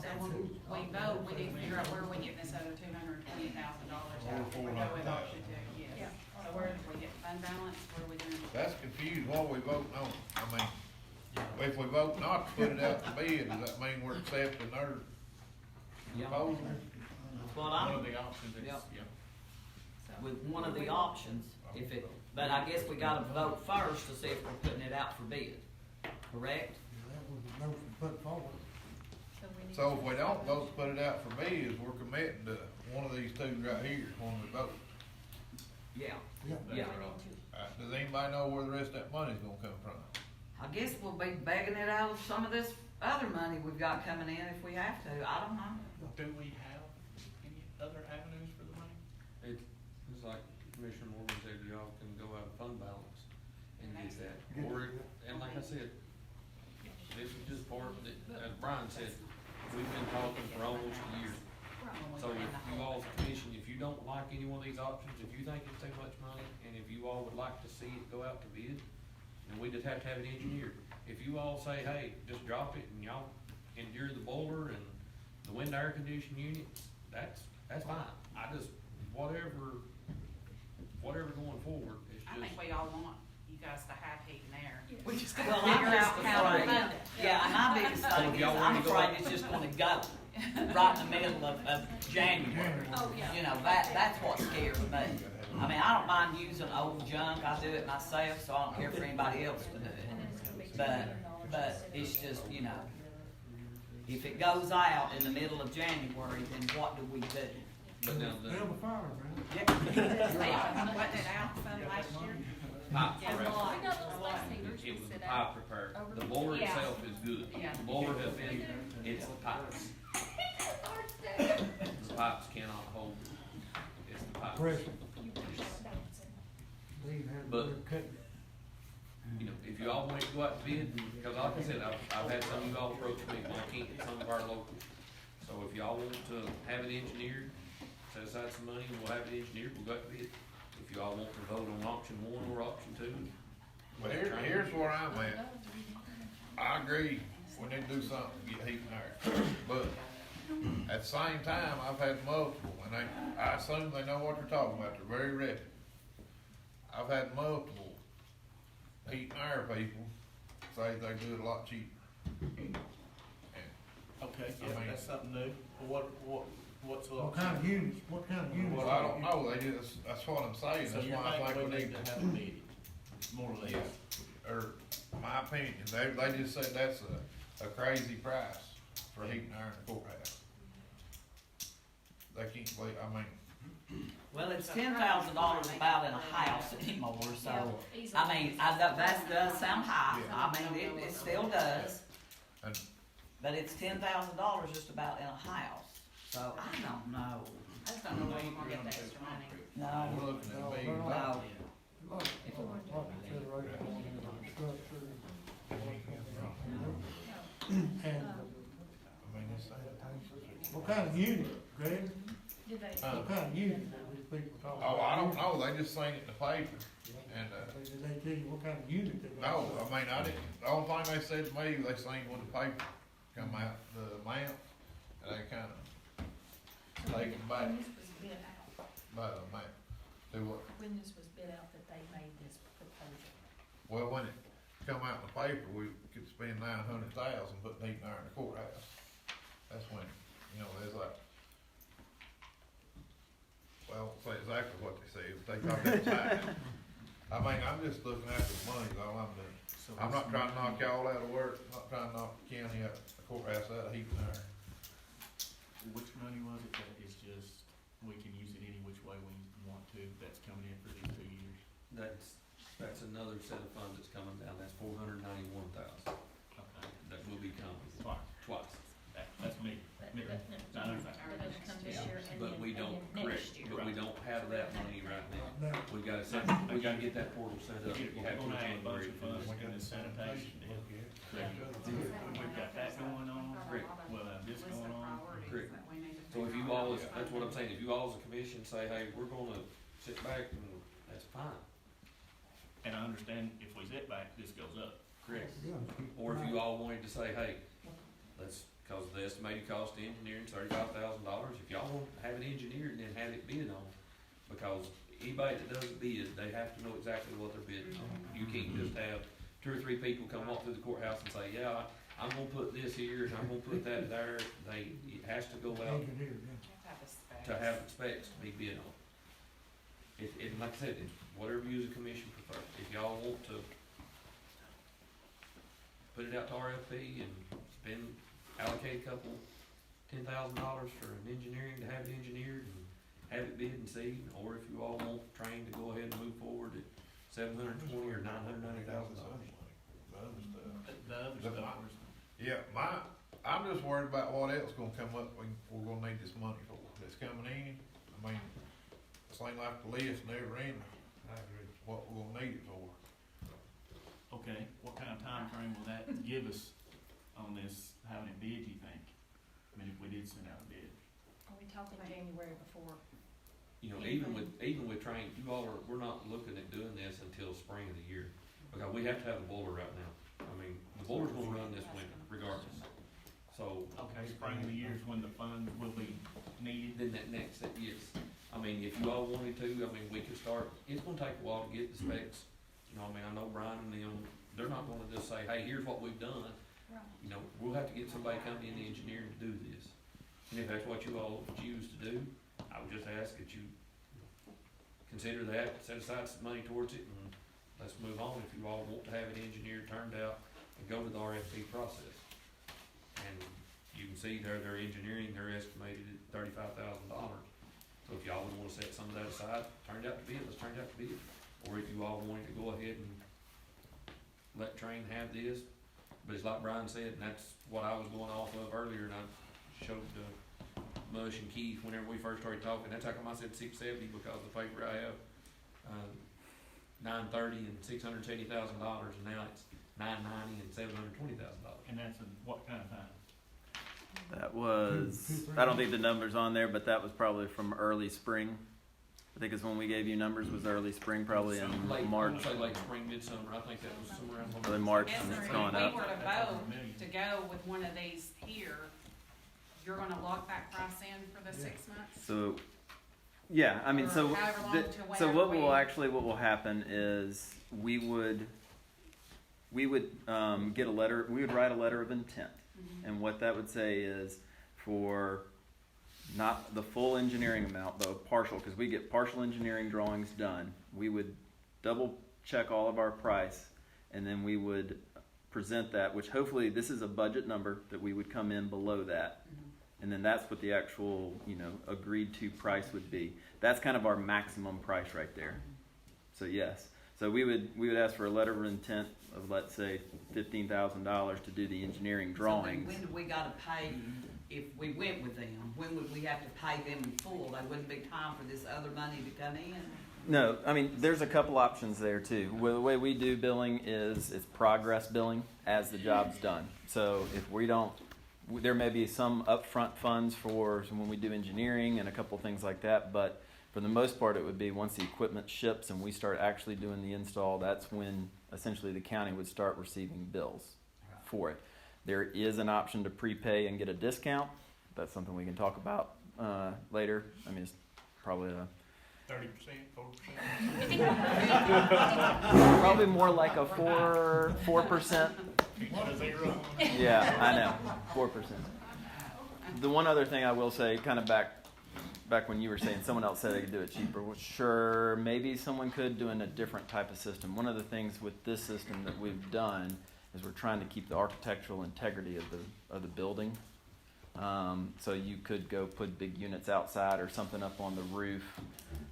So when we vote, we need to figure out where we get this other $220,000 out. If we go with option 2, yes. So where do we get fund balance? What are we doing? That's confused. What are we voting on? I mean, if we vote not to put it out to bid, does that mean we're accepting their Yeah. proposal? That's what One I'm, of the options is, Yep. yeah. with one of the options, if it, but I guess we gotta vote first to see if we're putting it out for bid, correct? That was the motion put forward. So we need So if to- we don't vote to put it out for bid, we're committing to one of these two right here when we vote. Yeah, Yeah. yeah. Does anybody know where the rest of that money's gonna come from? I guess we'll be begging it out of some of this other money we've got coming in if we have to. I don't know. Do we have any other avenues for the money? It's like Commissioner Morgan said, y'all can go out of fund balance and get that. Get Or, it. and like I said, this is just part of it, as Brian said, we've been talking for almost a year. So if you all, commission, if you don't like any one of these options, if you think it's too much money, and if you all would like to see it go out to bid, then we just have to have it engineered. If you all say, hey, just drop it and y'all endure the boiler and the wind air conditioning units, that's fine. I just, whatever going forward, it's I just. think we all want you guys to have heat and air. We just gotta Well, figure I'm out just how to afraid. fund it. Yeah, and my biggest So thing if is, y'all I'm wanna go afraid up- it's just gonna go right in the middle of January. Oh, yeah. You know, that's what scares me. I mean, I don't mind using old junk, I do it myself, so I don't care for anybody else to do And it. then it's gonna be $200. But it's just, you know, if it goes out in the middle of January, then what do we do? But now the Build a fire, man. Yeah, wasn't it out some last year? pipe Yeah. repair, We got those last heaters we it was the sit pipe out. repair. over The the- boiler Yeah. itself is good. Yeah. The boiler has been, it's the pipes. The pipes cannot hold, it's the pipes. Pressure. You push that balancing. They even had But- to cut it. You know, if you all want to go out to bid, because like I said, I've had some of you all approach me, well, I can't get some of our locals. So if y'all want to have it engineered, set aside some money and we'll have it engineered, we'll go out to bid. If y'all want to vote on option one or option two. But here's where I'm at. I agree, we need to do something to get heat and air. But at the same time, I've had multiple, and I assume they know what they're talking about, they're very reputable. I've had multiple heat and air people say they do it a lot cheaper. And Okay, I yeah, mean- that's something new. What's the? What kind of units, what kind of units? Well, I don't know, they just, that's what I'm saying, So that's you why I think think we we need need to to. have a meeting, more or less? Or, my opinion, they just said that's a crazy price for heat and air in the courthouse. They can't believe, I mean, Well, it's $10,000 about in a house anymore, so, Yeah, easily. I mean, that does sound high. I mean, it still does. and But it's $10,000 just about in a house, so I don't know. I just don't know where you're gonna get the extra money. No, we're looking at big, no. Lot of consideration on the structure. And I mean, it's, what kind of unit, Greg? Did they? What kind of unit are these people talking oh, about? I don't know, they just seen it in the paper, and, Did they tell you what kind of unit they're no, gonna? I mean, I didn't, the only thing they said to me, they seen when the paper come out, the amount, and they kinda take it back When this was bid out, by the amount. Do what? when this was bid out, that they made this proposal. Well, when it come out in the paper, we could spend $900,000 putting heat and air in the courthouse. That's when, you know, there's like, well, I won't say exactly what they said, but they talk about time. I mean, I'm just looking after the money, is all I'm doing. So I'm not it's- trying to knock y'all out of work, not trying to knock the county out, the courthouse out of heat and air. Which money was it that is just, we can use it any which way we want to, that's coming in for these 2 years? That's another set of funds that's coming down, that's $491,000, Okay, that will be coming twice. that's me, That- me, that- no, $900,000. That'll come this year and But then, we don't, and then correct, next year. but we don't have that money right now. No. We gotta set, we gotta get that portal set up, you have to We're gonna have a bunch January. of funds in the sanitation deal. We've got that going on, Correct. we'll have this List going of on. priorities Correct. that we need to So if figure you out. all, that's what I'm saying, if you all as a commission say, hey, we're gonna sit back and that's fine, And I understand if we sit back, this goes up. correct? Yeah. Or if you all wanted to say, hey, let's, cause the estimated cost of engineering $35,000, if y'all want to have it engineered and then have it bid on, because anybody that does a bid, they have to know exactly what they're bidding on. You can't just have 2 or 3 people come walk through the courthouse and say, yeah, I'm gonna put this here and I'm gonna put that there, it has to go out Engineer, yeah. You have to have the specs. to have specs to be bid on. It, like I said, it's whatever you as a commission prefer. If y'all want to put it out to RFP and spend allocate a couple, $10,000 for an engineering, to have it engineered and have it bid and seed, or if you all want Train to go ahead and move forward at $720,000 or $990,000. The other stuff. The other stuff was, Yeah, I'm just worried about what else gonna come up we're gonna need this money for, that's coming in. I mean, it seems like the list never ends. I agree. What we're gonna need it for. Okay, what kind of time frame will that give us on this, having it bid, you think? I mean, if we did send out a bid. Are we talking January before? You know, even with Train, we're not looking at doing this until spring of the year, because we have to have a boiler right now. I mean, the boiler's gonna run this winter regardless. So, Okay, spring of the year is when the funds will be needed. then that next, yes. I mean, if you all wanted to, I mean, we could start, it's gonna take a while to get the specs. You know, I mean, I know Brian and them, they're not gonna just say, hey, here's what we've done. Right. You know, we'll have to get somebody coming in the engineering to do this. And if that's what you all choose to do, I would just ask that you consider that, set aside some money towards it, and let's move on if you all want to have it engineered, turned out, and go to the RFP process. And you can see their engineering, they're estimated at $35,000. So if y'all would wanna set some of that aside, turn it out to bid, let's turn it out to bid. Or if you all wanted to go ahead and let Train have this, but it's like Brian said, and that's what I was going off of earlier, and I showed Mush and Keith whenever we first started talking. That's how come I said 670, because the paper I have, 930 and $670,000, and now it's 990 and $720,000. And that's in what kind of time? That was, I don't think the number's on there, but that was probably from early spring. I think it's when we gave you numbers was early spring, probably in March. I would say late spring, midsummer. I think that was somewhere around. Early March, Yes, and sir. it's gone If up. we were to vote to go with one of these here, you're gonna lock that price in for the 6 months? So, yeah, I mean, Or so, however long the- to so whenever what we- will happen is we would get a letter, we would write a letter of intent. And what that would say is for not the full engineering amount, though partial, because we get partial engineering drawings done. We would double check all of our price, and then we would present that, which hopefully this is a budget number that we would come in below that. And then that's what the actual, agreed to price would be. That's kind of our maximum price right there. So yes, so we would ask for a letter of intent of, let's say, $15,000 to do the engineering drawings. So when do we gotta pay you if we went with them? When would we have to pay them in full? There wouldn't be time for this other money to come in? No, I mean, there's a couple options there too. Well, the way we do billing is it's progress billing as the job's done. So if we don't, there may be some upfront funds for when we do engineering and a couple things like that, but for the most part, it would be once the equipment ships and we start actually doing the install, that's when essentially the county would start receiving bills for it. There is an option to prepay and get a discount. That's something we can talk about later. I mean, it's probably 30%, 4%? probably more like a 4%. Yeah, I know, 4%. The one other thing I will say, kind of back when you were saying someone else said they could do it cheaper. Well, sure, maybe someone could do in a different type of system. One of the things with this system that we've done is we're trying to keep the architectural integrity of the building. So you could go put big units outside or something up on the roof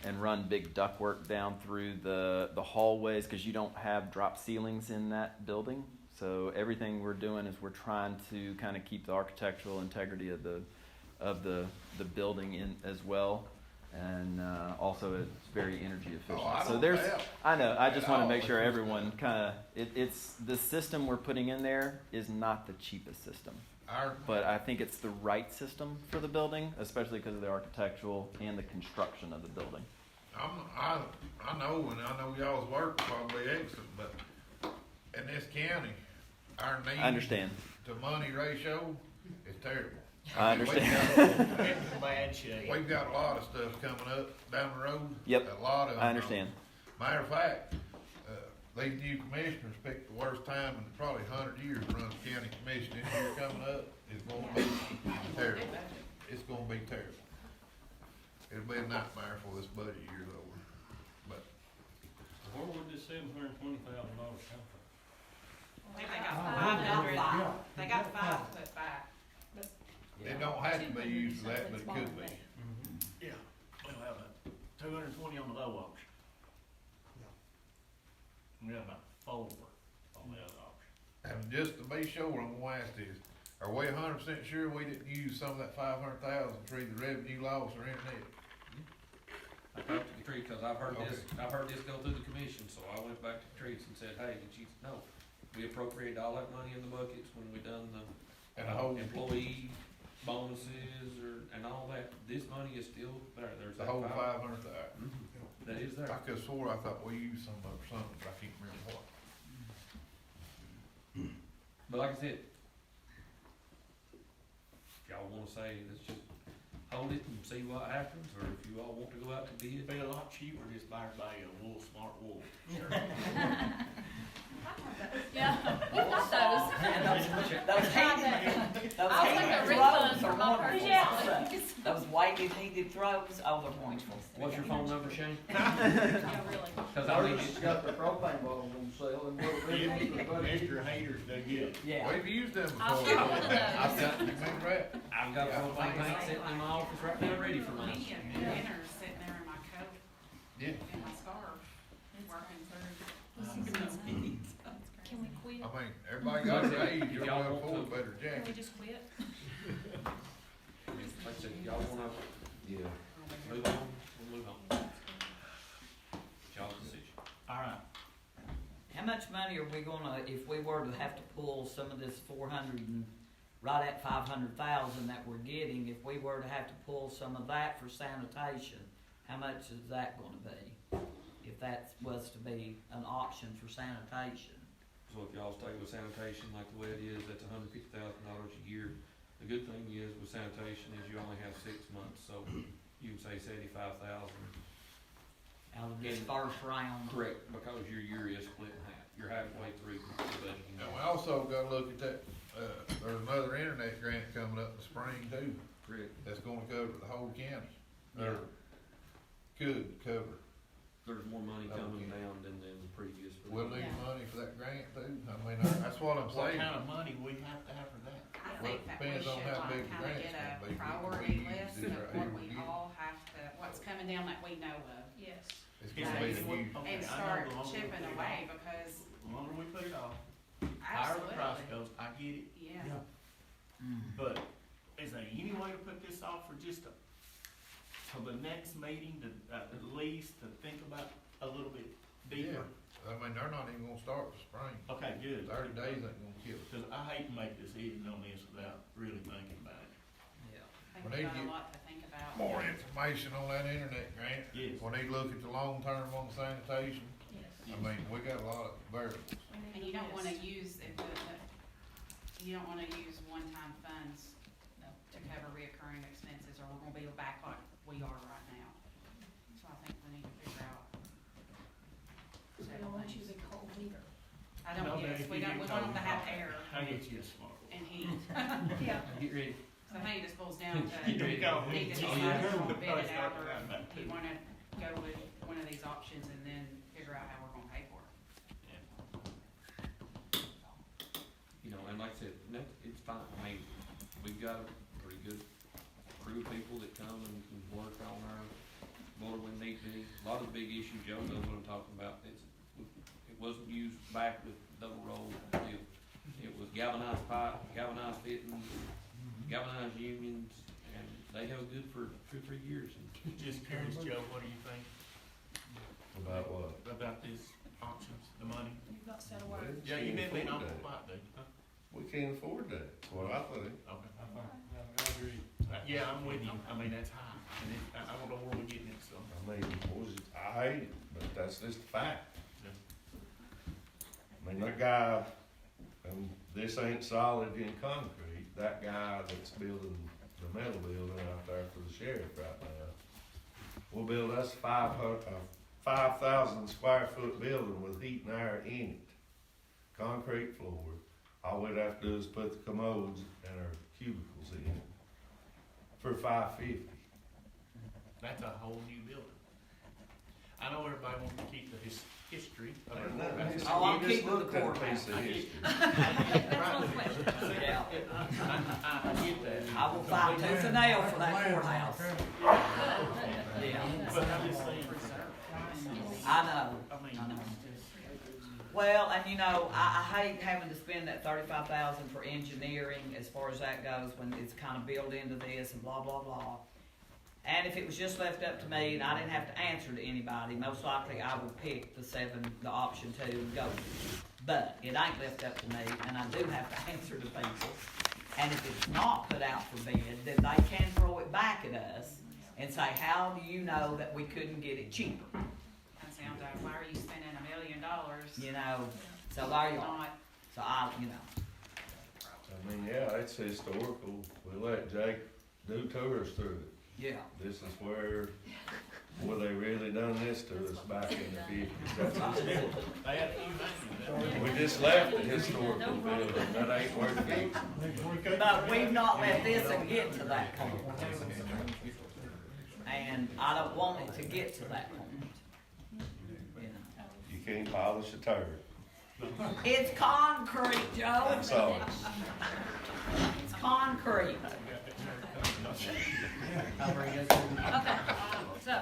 and run big ductwork down through the hallways, because you don't have drop ceilings in that building. So everything we're doing is we're trying to kind of keep the architectural integrity of the building in as well, and also it's very energy efficient. So there's, I know, I just want to make sure everyone kind of it's the system we're putting in there is not the cheapest system, but I think it's the right system for the building, especially because of the architectural and the construction of the building. I know, and I know y'all's work is probably excellent, but in this county, our need I understand. to money ratio is terrible. I understand. Bad shape. We've got a lot of stuff coming up down the road. Yep. A lot of. I understand. Matter of fact, these new commissioners picked the worst time in probably 100 years to run the county commission. This year coming up is going to be terrible. It's going to be terrible. It'll be a nightmare before this budget year's over. But where would this $720,000 come from? I think they got 500, they got 5 put back. be used for that, but it could be. Yeah, we'll have a 220 on the low auction. We got about 4 on the other auction. And just to be sure, I'm gonna ask this, are we 100% sure we didn't use some of that 500,000 for either revenue loss or internet? I talked to the tree, cause I've heard this go through the commission, so I went back to the trees and said, hey, did you, no. We appropriated all that money in the buckets when we done the And the whole, employee bonuses and all that. This money is still there, there's the that whole 500,000. 500,000? That is there. I could've swore I thought we used some of it for something, but I can't remember what. But like I said, if y'all wanna say, let's just hold it and see what happens, or if you all want to go out to bid. It'd be a lot cheaper just buy a wool, smart wool. Yeah, we got those. And those heated I'll take a throws refund are for my wonderful. purchase. Those weighted heated throws, oh, they're wonderful. What's your phone number, Shane? Yeah, really. Cause I need It's it. got the propane bottles on sale and we're Extra haters, they get. Yeah. We've used them before. I'll get one of those. I've got, You remember that? I've got a propane tank sitting in my office right now, ready for Me me. and dinner's sitting there in my coat, Yeah. in my scarf, working through. Can we quit? I mean, everybody got their age, If you're y'all gonna want afford a to- better Can we jacket. just quit? Like I said, y'all wanna Yeah. move on, we'll move on. Y'all's decision. All right. How much money are we gonna, if we were to have to pull some of this 400 and, right at 500,000 that we're getting, if we were to have to pull some of that for sanitation, how much is that gonna be? If that was to be an option for sanitation? So if y'all stay with sanitation like the way it is, that's $150,000 a year. The good thing is with sanitation is you only have 6 months, so you can say 75,000. Out of this first round? Correct, because your year is split in half. You're halfway through the budget. And we also gotta look at that, there's another internet grant coming up in the spring too, Correct. that's gonna cover the whole county. Yeah. Or could cover. There's more money coming down than the previous. We'll need Yeah. money for that grant too. I mean, that's what I'm What saying. kind of money we have to have for that? I Well, think that we depends should on how like big the kinda grant's get gonna be. a We priority use list this of right what here we with you. all have to, what's coming down that we know of. Yes. It's Is gonna that be even the what- new, okay, And I know start the longer we chipping put it away off, because, the longer we put it off, higher the price absolutely, goes, I get it. yeah. But is there any way to put this off for just for the next meeting to, at least to think about a little bit yeah. deeper? I mean, they're not even gonna start for spring. Okay, good. 30 days ain't gonna kill it. Cause I hate to make a decision on this without really thinking about it. Yeah. I think We we need got to a get lot to think about. More information on that internet grant. Yes. We need to look at the long term on sanitation. Yes. I mean, we got a lot of variables. And you don't wanna use, you don't wanna use one-time funds to cover reoccurring expenses, or we're gonna be back like we are right now. So I think we need to figure out. We don't want you to be cold either. I don't, No, yes, if we you don't, get we want them to cold, have air I get you a smart one. and heat. Yeah. Get ready. So I think it just boils down to, Get ready. need to Oh, decide yeah. if you wanna bid it Start out, or around about you two. wanna go with one of these options and then figure out how we're gonna pay for it. You know, and like I said, no, it's fine. I mean, we've got a pretty good crew of people that come and can work on our boiler when need be. A lot of the big issues, y'all know what I'm talking about. It wasn't used back with double roll deal. It was galvanized pipe, galvanized fittings, galvanized unions, and they held good for 2 or 3 years. And Just curious, Joe, what do you think About what? about these options, the money? You've got set of words. Yeah, you Can't been on afford the that. spot, dude. Huh? We can't afford that, that's what I think. Okay. I agree. Yeah, I'm with you. I mean, that's high, and I don't know where we're getting it, so. I mean, I hate it, but that's just a fact. I mean, that guy, and this ain't solid in concrete, that guy that's building the metal building out there for the sheriff right now, will build us 5,000 square foot building with heat and air in it. Concrete floor. All we'd have to do is put the commodes and our cubicles in for $550. That's a whole new building. I know everybody wants to keep the history of And our that- courthouse. Oh, I'm you just keeping the looked at a courthouse. piece of history. That's one question. Yeah. I get that. I will fight tooth and nail for that courthouse. Yeah, But I'm just saying, I know. I mean, I know. Well, and you know, I hate having to spend that 35,000 for engineering as far as that goes when it's kind of built into this and blah, blah, blah. And if it was just left up to me and I didn't have to answer to anybody, most likely I would pick the option 2 and go. But it ain't left up to me and I do have to answer to people. And if it's not put out for bid, then they can throw it back at us and say, how do you know that we couldn't get it cheaper? That sounds like, why are you spending $1 million? You know, so there you are. Not, So I, you know. I mean, yeah, it's historical. We let Jake do tours through it. Yeah. This is where they really done this to us back in the 50s. That's it. they had a few hanging. We just left the historical building. That ain't worth it. But we've not let this and get to that point. And I don't want it to get to that point. You know. You can't polish a turd. It's concrete, Joe. That's all. It's concrete. Okay, so,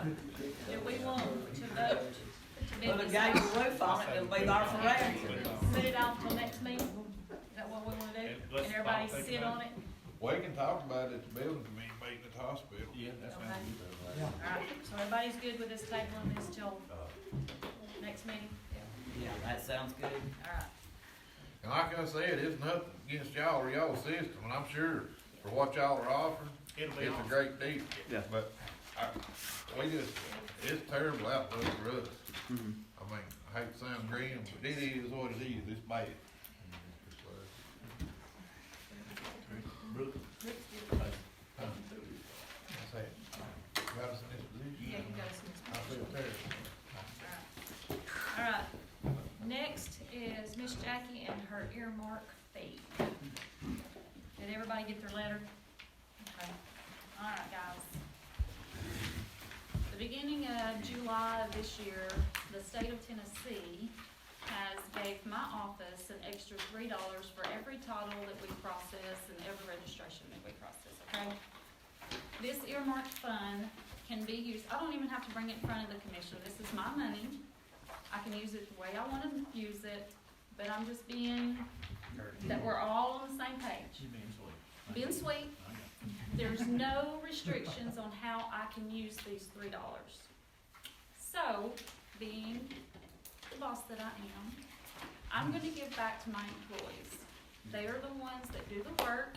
do we want to vote to bid Put a this gable out? roof on it, it'll be there forever. Put it out till next meeting? Is that what we wanna do? Let's And everybody talk sit about on it? We can talk about it at the building committee meeting at the hospital. Yeah, that's Okay. fine. Alright, so everybody's good with this tabling this till next meeting? Yeah, that sounds good. Alright, And like I said, it's nothing against y'all or y'all's system, and I'm sure for what y'all are offering, It'll be it's awesome. a great deal. Yeah. But it's terrible out there for us. Mhm. I mean, I hate to sound grim, but it is what it is, it's bad. Brooke, I say, got us in this position. yeah, you got some. I feel terrible. Alright, next is Miss Jackie and her earmark fee. Did everybody get their letter? Okay. Alright, guys. The beginning of July of this year, the state of Tennessee has gave my office an extra $3 for every title that we process and every registration that we process, okay? This earmarked fund can be used, I don't even have to bring it in front of the commission, this is my money. I can use it the way I wanna use it, but I'm just being, that we're all on the same page. you being sweet. Being sweet, I got there's no restrictions on how I can use these $3. So, being the boss that I am, I'm gonna give back to my employees. They are the ones that do the work,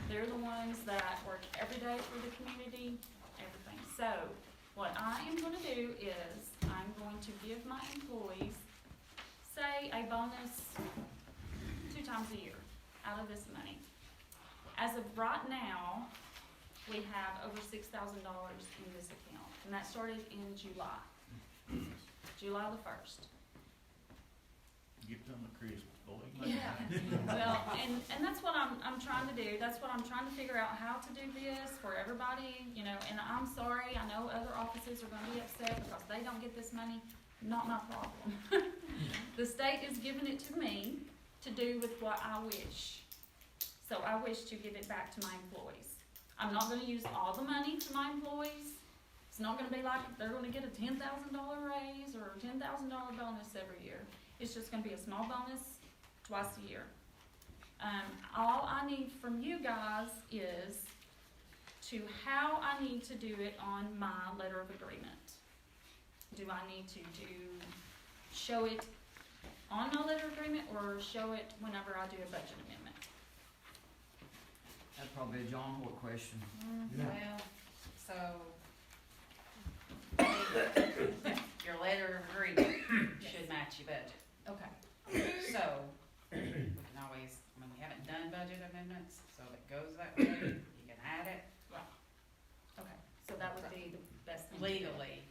they're the ones that work every day for the community, everything. So, what I am gonna do is, I'm going to give my employees, say, a bonus 2 times a year out of this money. As of right now, we have over $6,000 in this account, and that started in July, July the 1st. Get them a Christmas, boy. Yeah, well, and that's what I'm trying to do, that's what I'm trying to figure out how to do this for everybody, you know, and I'm sorry, I know other offices are gonna be upset because they don't get this money, not my problem. The state is giving it to me to do with what I wish, so I wish to give it back to my employees. I'm not gonna use all the money to my employees, it's not gonna be like they're gonna get a $10,000 raise or a $10,000 bonus every year. It's just gonna be a small bonus twice a year. All I need from you guys is to how I need to do it on my letter of agreement. Do I need to show it on my letter of agreement or show it whenever I do a budget amendment? That's probably a John Holt question. well, so, your letter of agreement should match your budget. Okay. So, we can always, I mean, we haven't done budget amendments, so if it goes that way, you can add it Okay, so that would be the best thing to do. legally.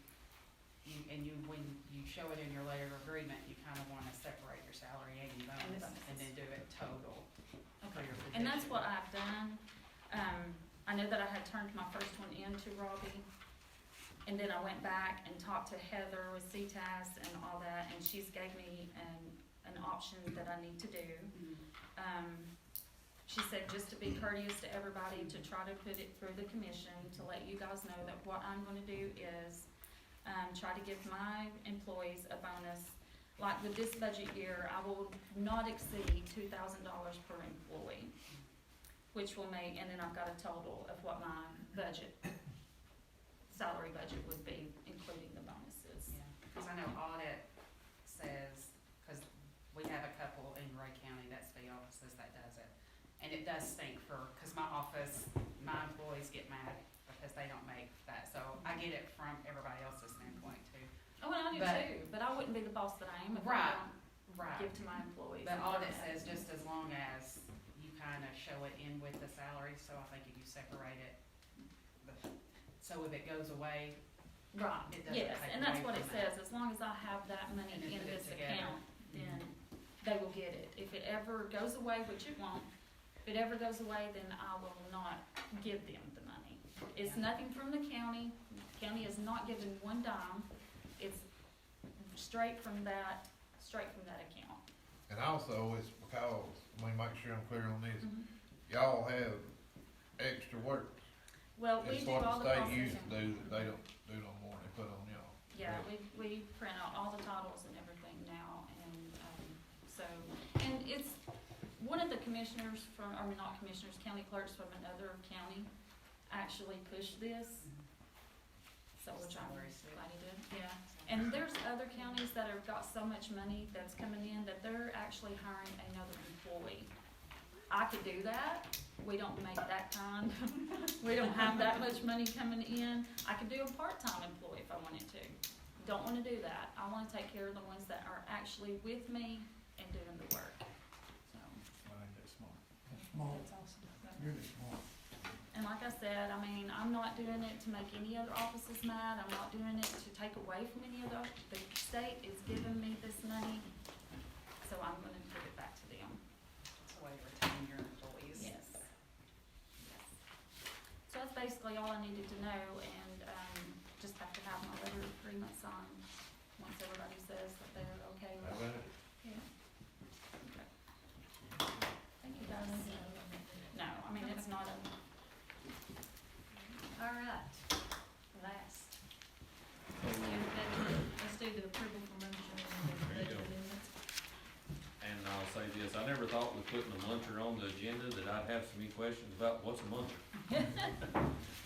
When you show it in your letter of agreement, you kind of want to separate your salary and your And the bonus, and then bonuses. do it total for Okay, your position. and that's what I've done. I know that I had turned my first one in to Robbie. And then I went back and talked to Heather with CTAS and all that, and she's gave me an option that I need to do. She said just to be courteous to everybody, to try to put it through the commission, to let you guys know that what I'm gonna do is, try to give my employees a bonus. Like with this budget year, I will not exceed $2,000 per employee, which will make, and then I've got a total of what my salary budget would be, including the bonuses. Yeah, cause I know audit says, cause we have a couple in Ray County, that's the offices that does it. And it does stink cause my office, my employees get mad because they don't make that, so I get it from everybody else's standpoint too. Oh, and I do But- too, but I wouldn't be the boss that I am if Right, I don't right. give to my employees. But audit says just as long as you kinda show it in with the salary, so I think if you separate it, so if it goes away, Right, it doesn't yes, take and that's away what it from that. says, as long as I have that money And then in put it this together. account, then they will get it. If it ever goes away, which it won't, if it ever goes away, then I will not give them the money. It's Yeah. nothing from the county, county is not given one dime, it's straight from that account. And also, it's because, let me make sure I'm clear on this, Mhm. y'all have extra work. Well, we It's do what all the the state processing. used to do that they don't do no more, they put on y'all. Yeah, we print out all the titles and everything now, and, and it's, one of the commissioners from, I mean, not commissioners, county clerks from another county actually pushed this, so which I'm Salary slip. glad he did, yeah. And there's other counties that have got so much money that's coming in that they're actually hiring another employee. I could do that, we don't make that kind, we don't have that much money coming in. I could do a part-time employee if I wanted to. Don't wanna do that, I wanna take care of the ones that are actually with me and doing the work, so. I think that's smart. Smart, That's awesome. really smart. And like I said, I mean, I'm not doing it to make any other offices mad, I'm not doing it to take away from any other, the state is giving me this money, so I'm gonna give it back to them. It's a way to retain your employees. Yes. So that's basically all I needed to know, and, just have to have my letter of agreement signed, once everybody says that they're okay with it. Yeah. Okay. Thank you, guys. No, I mean, it's not a. All right, last. Let's do the approval for motion and the There you budget go. amendments. And I'll say this, I never thought with putting a muncher on the agenda that I'd have so many questions about what's a muncher.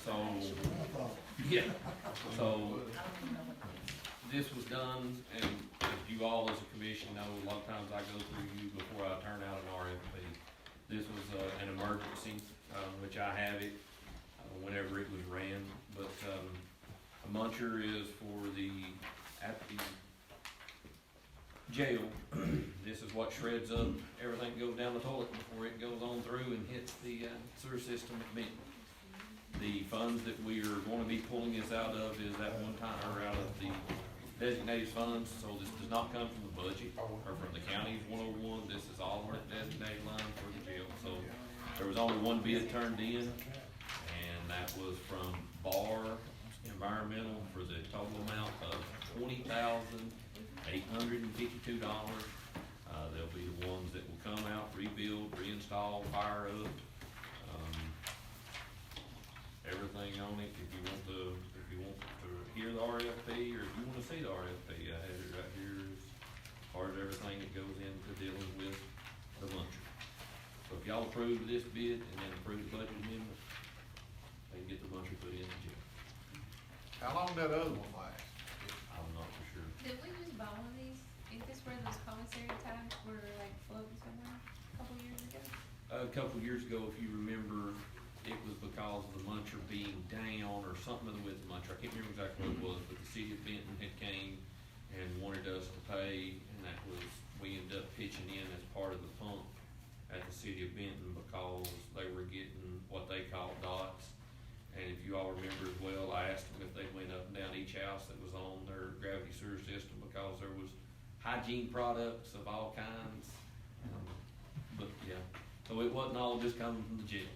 So, yeah, so I don't even know what that is. this was done, and as you all as a commission know, a lot of times I go through you before I turn out an RFP. This was an emergency, which I have it whenever it was ran, but a muncher is for at the jail. This is what shreds up everything that goes down the toilet before it goes on through and hits the sewer system at Benton. The funds that we are going to be pulling this out of is that one-timer out of the designated funds, so this does not come from the budget or from the county's 101. This is all in that designated line for the jail. So there was only one bid turned in, and that was from Bar Environmental for the total amount of $20,852. They'll be the ones that will come out, rebuild, reinstall, fire up, everything on it. If you want to hear the RFP, or if you want to see the RFP, I have it right here as far as everything that goes into dealing with the muncher. So if y'all approve this bid and then approve the budget amendment, they can get the muncher put in the jail. How long that other one last? I'm not for sure. Did we just buy one of these? Is this where those commissary tags were like floating somewhere a couple years ago? A couple years ago, if you remember, it was because of the muncher being down or something with the muncher. I can't remember exactly what it was, but the city of Benton had came and wanted us to pay, and that was, we ended up pitching in as part of the pump at the city of Benton because they were getting what they call dots. And if you all remember as well, I asked them if they went up and down each house that was on their gravity sewer system because there was hygiene products of all kinds. But yeah, so it wasn't all just coming from the jail.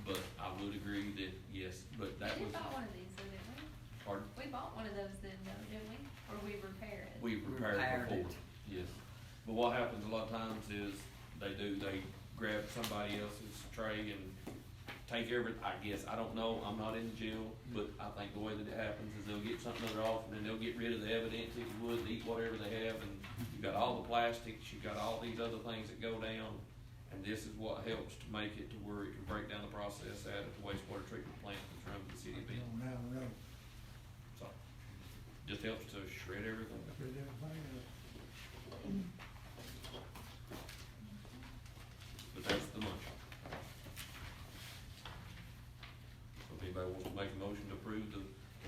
But I would agree that, yes, but that We was, bought one of these, didn't we? Pardon? We bought one of those then, though, didn't we? Or we repaired it? We repaired Repaired before, it. yes. But what happens a lot of times is they grab somebody else's tray and take I guess, I don't know, I'm not in the jail, but I think the way that it happens is they'll get something that they're offering and they'll get rid of the evidence, if you would, eat whatever they have, and you've got all the plastics, you've got all these other things that go down, and this is what helps to make it to where it can break down the process out at the wastewater treatment plant that's run by the city of Benton. So, just helps to shred everything up. But that's the motion. So if anybody wants to make a motion to approve the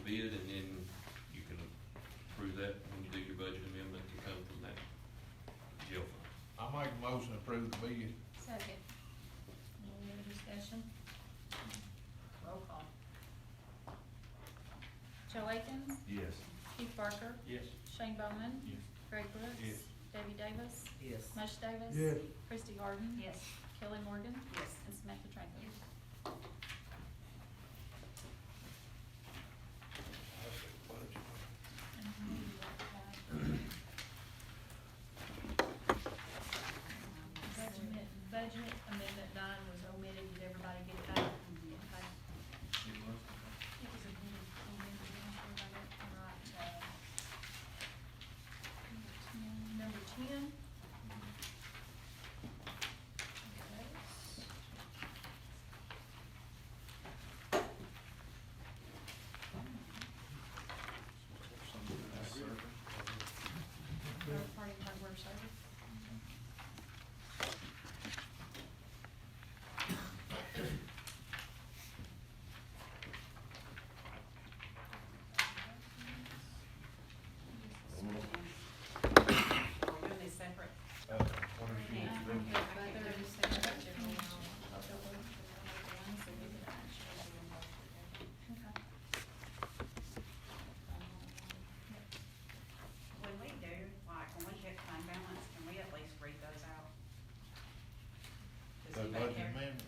bid, and then you can approve that when you do your budget amendment to come from that jail fund. I make a motion to approve the bid. Second. Any other discussion? Roll call. Joe Akins? Yes. Keith Parker? Yes. Shane Bowman? Yes. Greg Brooks? Yes. Debbie Davis? Yes. Mush Davis? Yes. Christie Harden? Yes. Kelly Morgan? Yes. And Samantha Franklin? Budget amendment 9 was omitted, did everybody get that? Okay. It was omitted, alright, number 10. Third party hardware service. Are we doing these separate? What are you Yeah, doing? When we do, like, when we hit fund balance, can we at least read those out? Does The anybody budget care? amendment.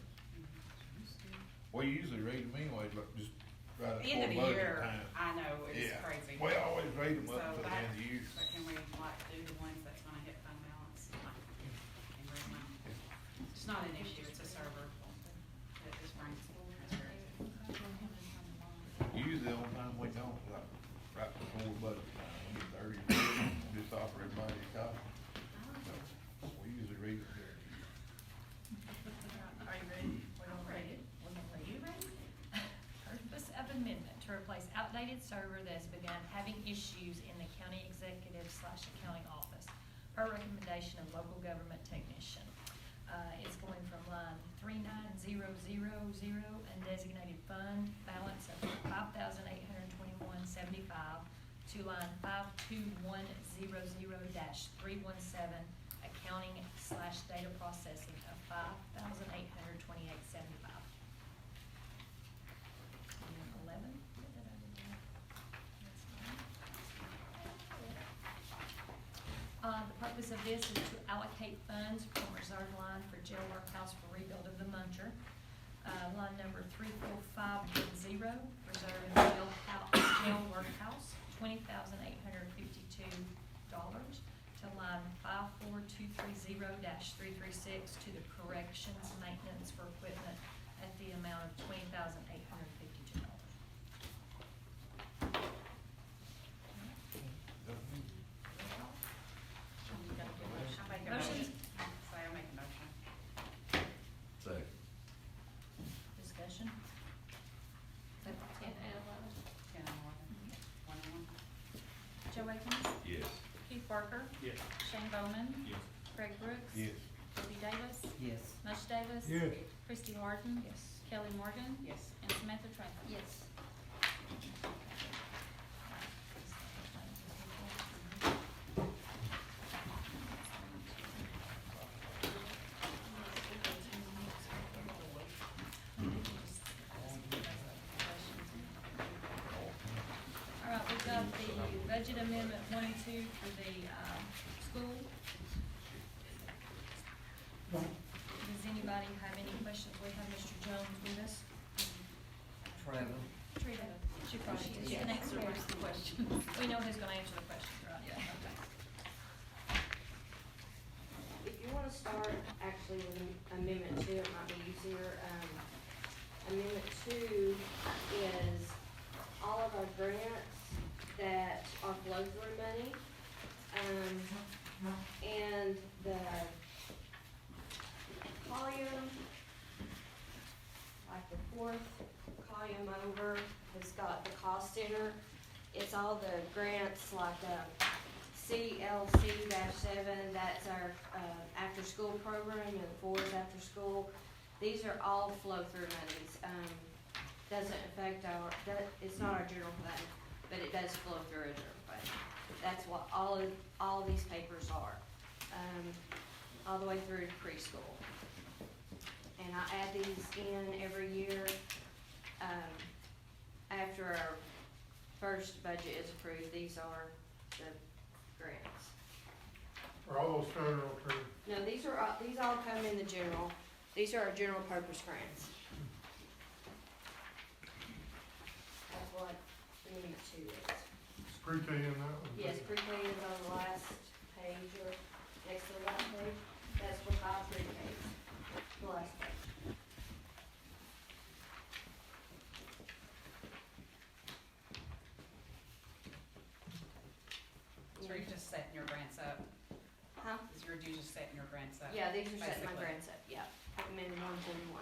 We usually read them anyway, but just right End of the before budget year, time. I know, it's Yeah. crazy. We always read them up So to the that- end of the year. But can we, like, do the ones that's gonna hit fund balance? Like, and read them out? It's not an issue, it's a server that just brings. Usually the only time we don't, like, right before budget time, we get 30, just offer everybody a copy. So, we usually read it there. Are you ready? We're gonna read it. We're gonna read it. Purpose of amendment to replace outdated server that has begun having issues in the county executive/accounting office, per recommendation of local government technician. It's going from line 39000, undesignated fund balance of $5,821.75 to line 52100-317, accounting/data processing of $5,828.75. 11. The purpose of this is to allocate funds from reserve line for jail workhouse for rebuild of the Muncher. Line number 34510, reserve in the jail workhouse, $20,852 to line 54230-336 to the corrections maintenance for equipment at the amount of $20,852. I make a Motion. motion. Say I make a motion. Second. Discussion? 10 and 11. 10 and 11. 1 and 1. Joe Akins? Yes. Keith Parker? Yes. Shane Bowman? Yes. Greg Brooks? Yes. Debbie Davis? Yes. Mush Davis? Yes. Christie Harden? Yes. Kelly Morgan? Yes. And Samantha Franklin? Yes. All right, we've got the budget amendment 1 and 2 for the, school. Does anybody have any questions? We have Mr. Jones with us. Trevor. Trina. She probably did. She can answer most of the questions. We know who's gonna answer the questions, right? Yeah. Okay. If you wanna start actually with amendment 2, it might be easier. Amendment 2 is all of our grants that are flow-through money. And the column, like the fourth column over, has got the cost center. It's all the grants like, CLC-7, that's our, after-school program, and 4 is after-school. These are all flow-through monies. Doesn't affect it's not our general fund, but it does flow through our general fund. That's what all these papers are, all the way through to preschool. And I add these in every year, after our first budget is approved. These are the grants. Are all those federal too? No, these all come in the general. These are our general purpose grants. That's what amendment 2 is. Is pre-K in that one? Yes, pre-K is on the last page, or next to the last page. That's for 5 pre-Ks, the last page. So you're just setting your grants up? Huh? You're just setting your grants up? Yeah, these are setting my basically. grants up, yeah. Put them in 141.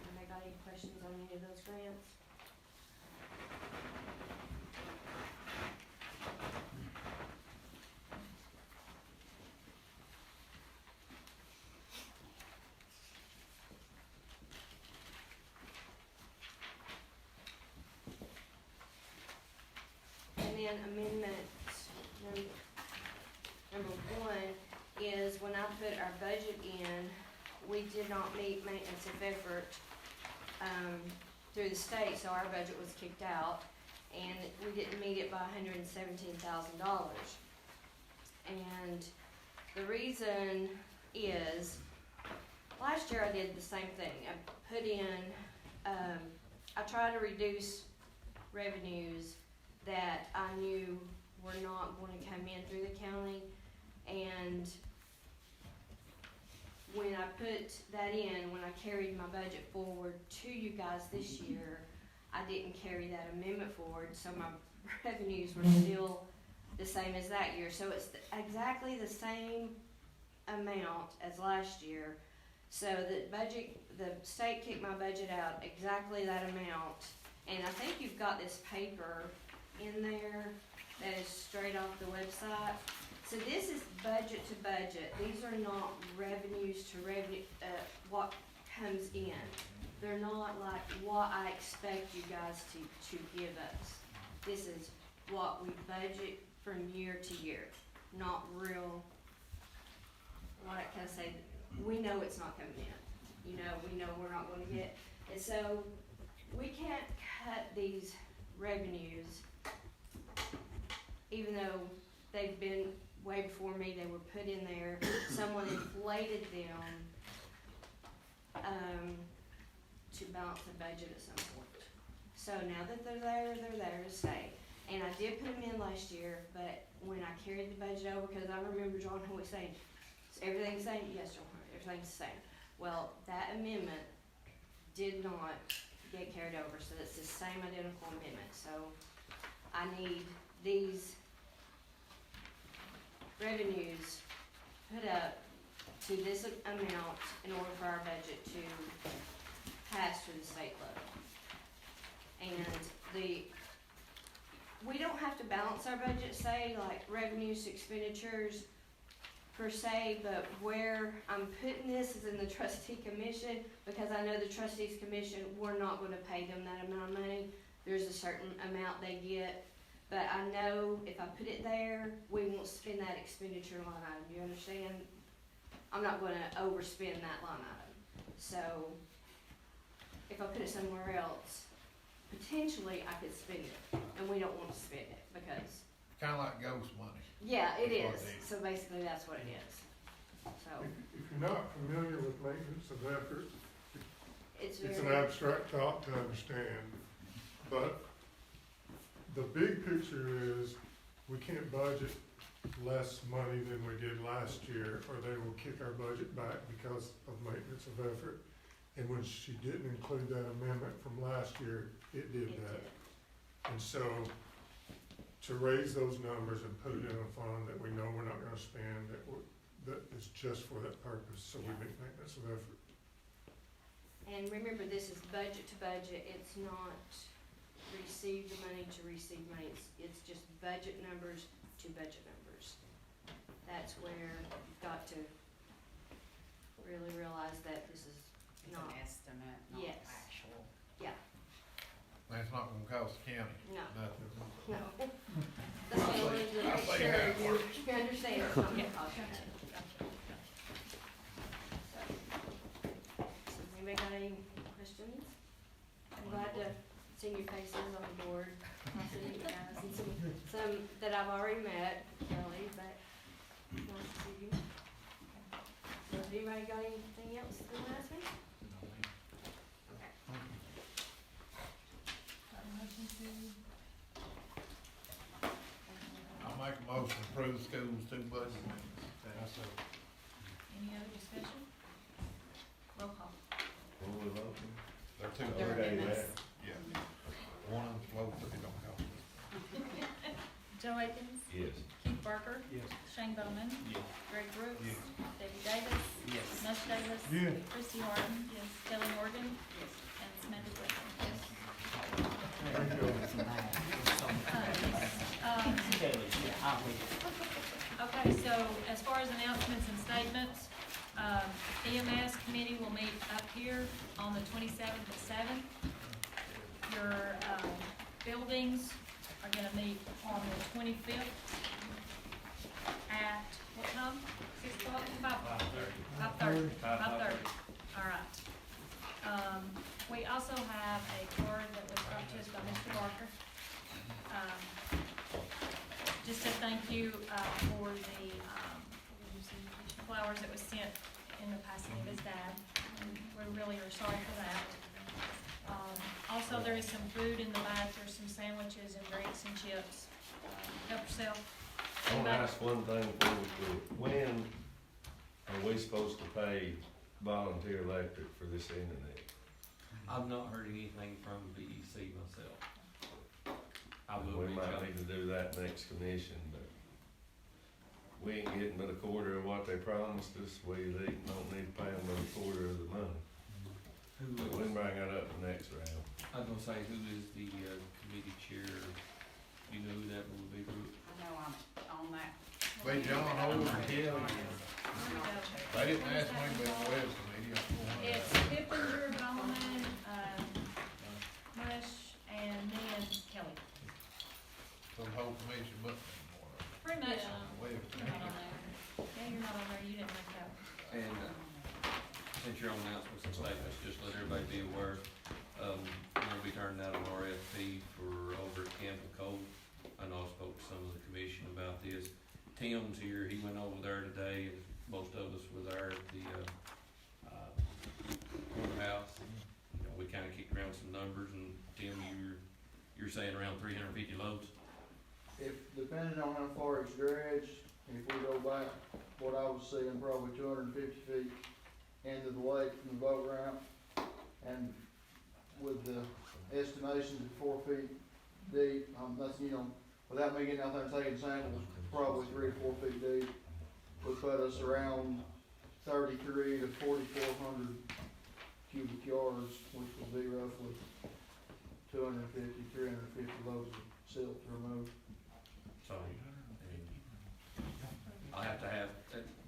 Anybody got any questions on any of those grants? And then amendment number 1 is when I put our budget in, we did not meet maintenance of effort through the state, so our budget was kicked out, and we didn't meet it by $117,000. And the reason is, last year I did the same thing. I put in, I tried to reduce revenues that I knew were not going to come in through the county, and when I put that in, when I carried my budget forward to you guys this year, I didn't carry that amendment forward, so my revenues were still the same as that year. So it's exactly the same amount as last year. So the state kicked my budget out exactly that amount, and I think you've got this paper in there that is straight off the website. So this is budget to budget. These are not revenues to revenue, what comes in. They're not like what I expect you guys to give us. This is what we budget from year to year, not real, what can I say, we know it's not coming in. You know, we know we're not gonna get, and so we can't cut these revenues, even though they've been way before me, they were put in there, someone inflated them, to balance the budget at some point. So now that they're there to stay. And I did put them in last year, but when I carried the budget over, because I remember John always saying, "Is everything the same?" "Yes, John, everything's the same." Well, that amendment did not get carried over, so it's the same identical amendment. So I need these revenues put up to this amount in order for our budget to pass through the state level. And we don't have to balance our budget, say, like revenues to expenditures per se, but where I'm putting this is in the trustee commission, because I know the trustees commission, we're not gonna pay them that amount of money. There's a certain amount they get, but I know if I put it there, we won't spend that expenditure line item, you understand? I'm not gonna overspend that line item. So, if I put it somewhere else, potentially I could spend it, and we don't wanna spend it, because, Kinda like ghost money. yeah, it That's what is. it is. So basically, that's what it is. So, If you're not familiar with maintenance of effort, it's it's an very, abstract thought to understand, but the big picture is, we can't budget less money than we did last year, or they will kick our budget back because of maintenance of effort. And when she didn't include that amendment from last year, it did it that. did. And so, to raise those numbers and put it in a fund that we know we're not gonna spend, that is just for that purpose, so we make maintenance of effort. And remember, this is budget to budget, it's not receive the money to receive money, it's just budget numbers to budget numbers. That's where you've got to really realize that this is It's not, an estimate, not Yes. actual. That's not gonna cost the county no, nothing. no. That's what I wanted to I make say sure half you works. you understand, it's not gonna cost you nothing. So, anybody got any questions? I'm glad to see your faces on the board, I'll see you guys, and some that I've already met, Kelly, but nice to see you. So, has anybody got anything else they want to ask me? Okay. Got a motion to, I'll make a motion to approve the school's 2 budget amendments. any other discussion? Roll call. What we voting? They're 2 They're budget amendments. Yeah. One of them's low, but it don't cost. Joe Akins, Yes. Keith Barker, Yes. Shane Bowman, Yes. Greg Brooks, Yes. Debbie Davis, Yes. Mush Davis, Yes. Christie Harden, Kelly Morgan, and Samantha Whitman. Thank you. Okay, so as far as announcements and statements, EMS committee will meet up here on the 27th at 7. Your buildings are gonna meet on the 25th at, what time? 6 o'clock, 5:30? 5:30, all right. We also have a card that was brought to us by Mr. Barker. Just to thank you, for the, flowers that was sent in the passing of his dad. We really are sorry for that. Also, there is some food in the back, there's some sandwiches and drinks and chips. Help yourself. I wanna ask one thing before we do it. When are we supposed to pay volunteer electric for this internet? I've not heard anything from VEC myself. I will We reach might out. need to do that next commission, but we ain't getting but a quarter of what they promised us. We don't need to pay them but a quarter of the money. But we can bring that up the next round. I was gonna say, who is the committee chair? You know who that would be? I know I'm on that. Be John Holmes and Kelly. Here we go. They didn't ask me about the web committee. It's Pippinger, Bowman, Mush, and then Kelly. So the whole commission must be more. Pretty much. Web You're not on there. Yeah, you're not on there, you didn't make that one. And since you're on announcements and statements, just let everybody be aware, we'll be turning out an RFP for over at Campbell Cove. I know I spoke to some of the commission about this. Tim's here, he went over there today, and most of us were there at the, courthouse. You know, we kinda kicked around some numbers, and Tim, you're saying around 350 loads? If, depending on how far it's dredged, if we go back, what I was seeing, probably 250 feet into the lake from the boat ramp, and with the estimations at 4 feet deep, that's, without me getting out there and taking samples, probably 3 to 4 feet deep, would put us around 33 to 4,400 cubic yards, which would be roughly 250, 350 loads of silt to remove. So, I have to have,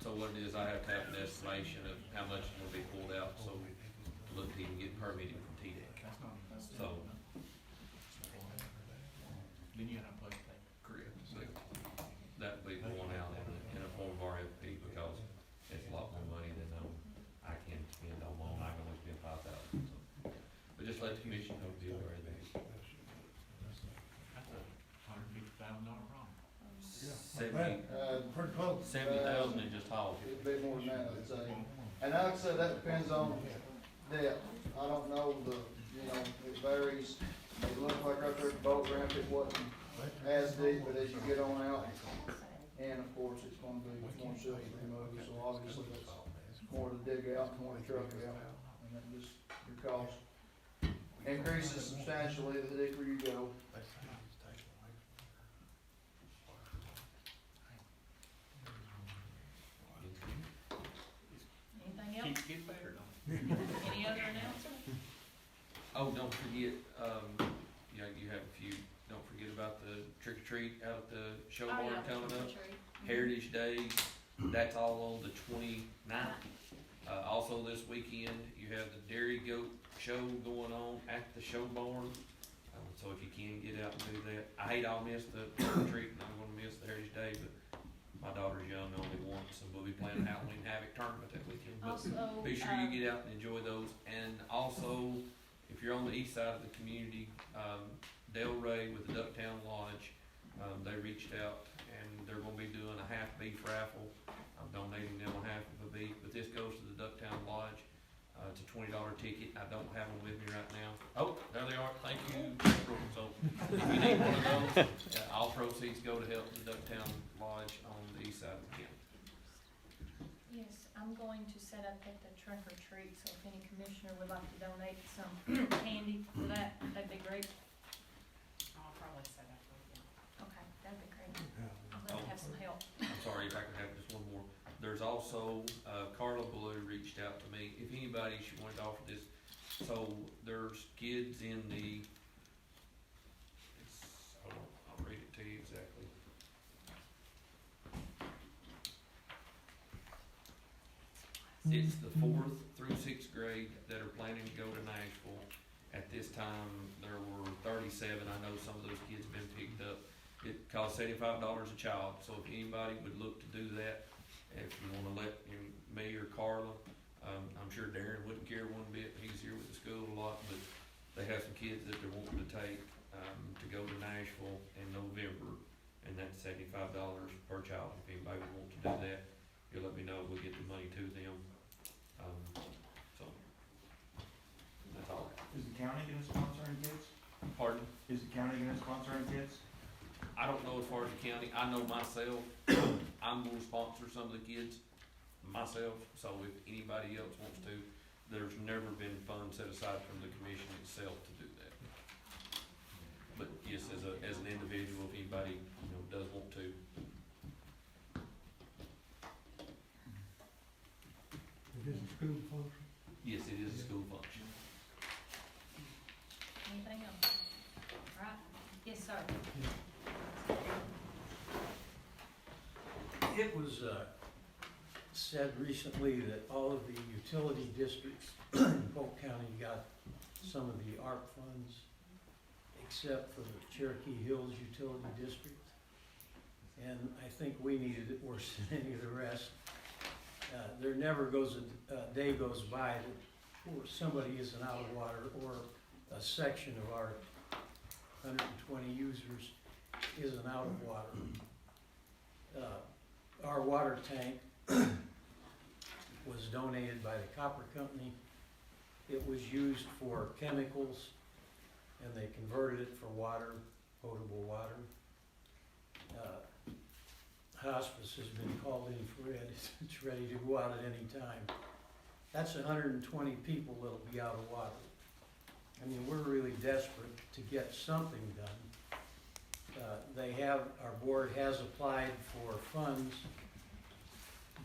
so what it is, I have to have an estimation of how much will be pulled out, so to look to even get permitted from TDEC. So, Then you have to play that. correct, so that would be going out in a form of RFP, because it's a lot more money than I can spend on my own. I can only spend 5,000, so. But just let the commission know, be aware of that. That's a $150,000 problem. 70, Pretty close. 70,000 and just haul. It'd be more than that, I'd say. And like I said, that depends on depth. I don't know it varies. It looked like right there at the boat ramp, it wasn't as deep, but as you get on out, and of course, it's gonna be more silt removed, so obviously that's more to dig out, more to truck out, and that just, your cost increases substantially the deeper you go. Anything else? Keep getting better, don't Any other announcements? Oh, don't forget, you have a few, don't forget about the trick or treat out at the show Oh, barn yeah, coming up. trick or treat. Heritage Days, that's all on the 29th. Also this weekend, you have the Dairy Goat Show going on at the show barn. So if you can get out and do that, I hate I'll miss the trick or treat and I'm gonna miss the Heritage Day, but my daughter's young only once, and we'll be playing a Halloween Havoc tournament that weekend. But Also, be sure you get out and enjoy those. And also, if you're on the east side of the community, Del Ray with the Ducktown Lodge, they reached out and they're gonna be doing a half beef raffle. I'm donating them a half of a beef, but this goes to the Ducktown Lodge. It's a $20 ticket. I don't have them with me right now. Oh, there they are. Thank you. So if you need one of those, all proceeds go to help the Ducktown Lodge on the east side of the county. Yes, I'm going to set up at the trunk or treat, so if any commissioner would like to donate some candy for that, that'd be great. I'll probably set up with you. Okay, that'd be great. I'd love to have some help. I'm sorry if I could have just one more. There's also, Carla Blue reached out to me. If anybody, she wanted to offer this. So there's kids in the, I'll read it to you exactly. It's the 4th through 6th grade that are planning to go to Nashville. At this time, there were 37. I know some of those kids have been picked up. It costs $75 a child, so if anybody would look to do that, if you wanna let me or Carla, I'm sure Darren wouldn't care one bit, he's here with the school a lot, but they have some kids that they're wanting to take, to go to Nashville in November, and that's $75 per child. If anybody would want to do that, you'll let me know, we'll get the money to them. So, that's all. Is the county gonna sponsor any kids? Pardon? Is the county gonna sponsor any kids? I don't know as far as the county, I know myself, I'm gonna sponsor some of the kids myself, so if anybody else wants to, there's never been funds set aside from the commission itself to do that. But yes, as an individual, if anybody, does want to. It is a school function. Yes, it is a school function. Anything else? All right, yes, sir. It was said recently that all of the utility districts in Polk County got some of the ARP funds, except for the Cherokee Hills Utility District. And I think we needed it worse than any of the rest. There never goes a day goes by that where somebody isn't out of water, or a section of our 120 users isn't out of water. Our water tank was donated by the Copper Company. It was used for chemicals, and they converted it for water, potable water. Hospice has been called in for it. It's ready to go out at any time. That's 120 people that'll be out of water. I mean, we're really desperate to get something done. Our board has applied for funds,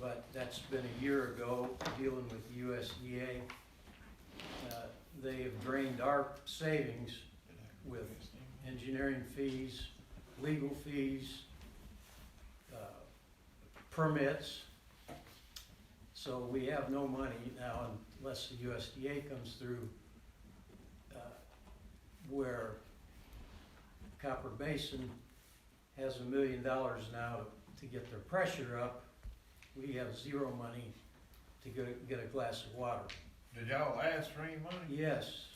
but that's been a year ago, dealing with USDA. They have drained our savings with engineering fees, legal fees, permits. So we have no money now unless the USDA comes through, where Copper Basin has $1 million now to get their pressure up. We have zero money to get a glass of water. Did y'all ask for any money? Yes,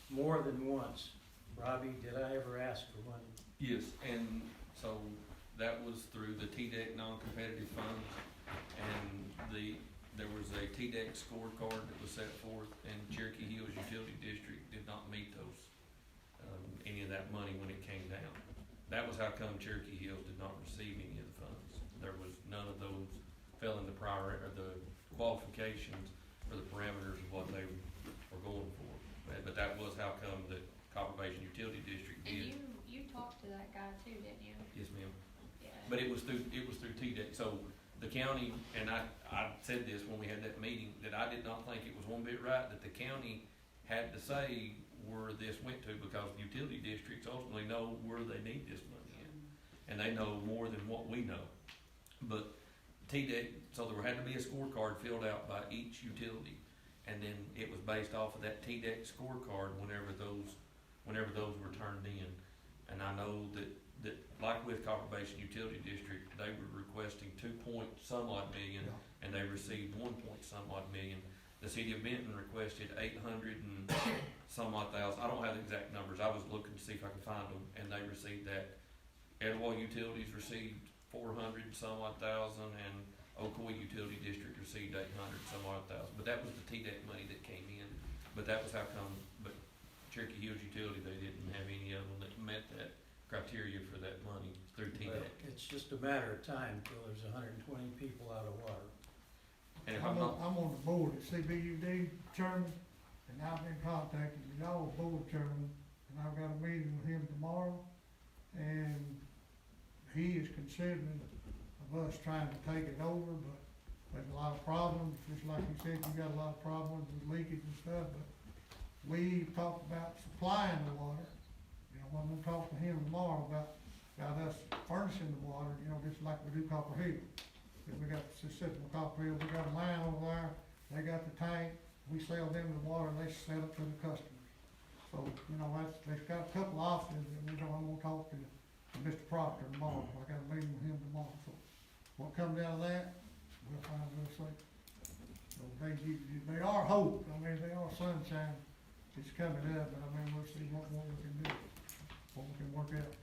more than once. Robbie, did I ever ask for money? Yes, and so that was through the TDEC non-competitive funds, and there was a TDEC scorecard that was set forth, and Cherokee Hills Utility District did not meet those, any of that money when it came down. That was how come Cherokee Hills did not receive any of the funds. There was none of those fell in the prior, or the qualifications or the parameters of what they were going for. But that was how come the Copper Basin Utility District And did. you talked to that guy too, didn't you? Yes, ma'am. Yeah. But it was through TDEC, so the county, and I said this when we had that meeting, that I did not think it was one bit right that the county had to say where this went to, because the utility districts ultimately know where they need this money in, and they know more than what we know. But TDEC, so there had to be a scorecard filled out by each utility, and then it was based off of that TDEC scorecard whenever those were turned in. And I know that like with Copper Basin Utility District, they were requesting 2-point-some-odd million, and they received 1-point-some-odd million. The city of Benton requested 800 and some odd thousand. I don't have the exact numbers. I was looking to see if I could find them, and they received that. Etowah Utilities received 400 some odd thousand, and Ocoee Utility District received 800 some odd thousand. But that was the TDEC money that came in. But that was how come. But Cherokee Hills Utility, they didn't have any of them that met that criteria for that money through TDEC. Well, it's just a matter of time till there's 120 people out of water. And if I'm I'm not, on the board at CBUD, chairman, and I've been contacting y'all board chairman, and I've got a meeting with him tomorrow, and he is considering of us trying to take it over, but there's a lot of problems, just like you said, you got a lot of problems with leakage and stuff, but we talked about supplying the water. You know, I'm gonna talk to him tomorrow about us furnishing the water, you know, just like we do Copper Hill. We got the system of Copper Hill, we got a line over there, they got the tank, we sell them the water, they sell it to the customers. So, you know, they've got a couple options, and I'm gonna talk to Mr. Proctor tomorrow, I got a meeting with him tomorrow, so what comes out of that, we'll find real soon. So they are hope, I mean, they are sunshine, it's coming up, but I mean, we'll see what we can do, what we can work out.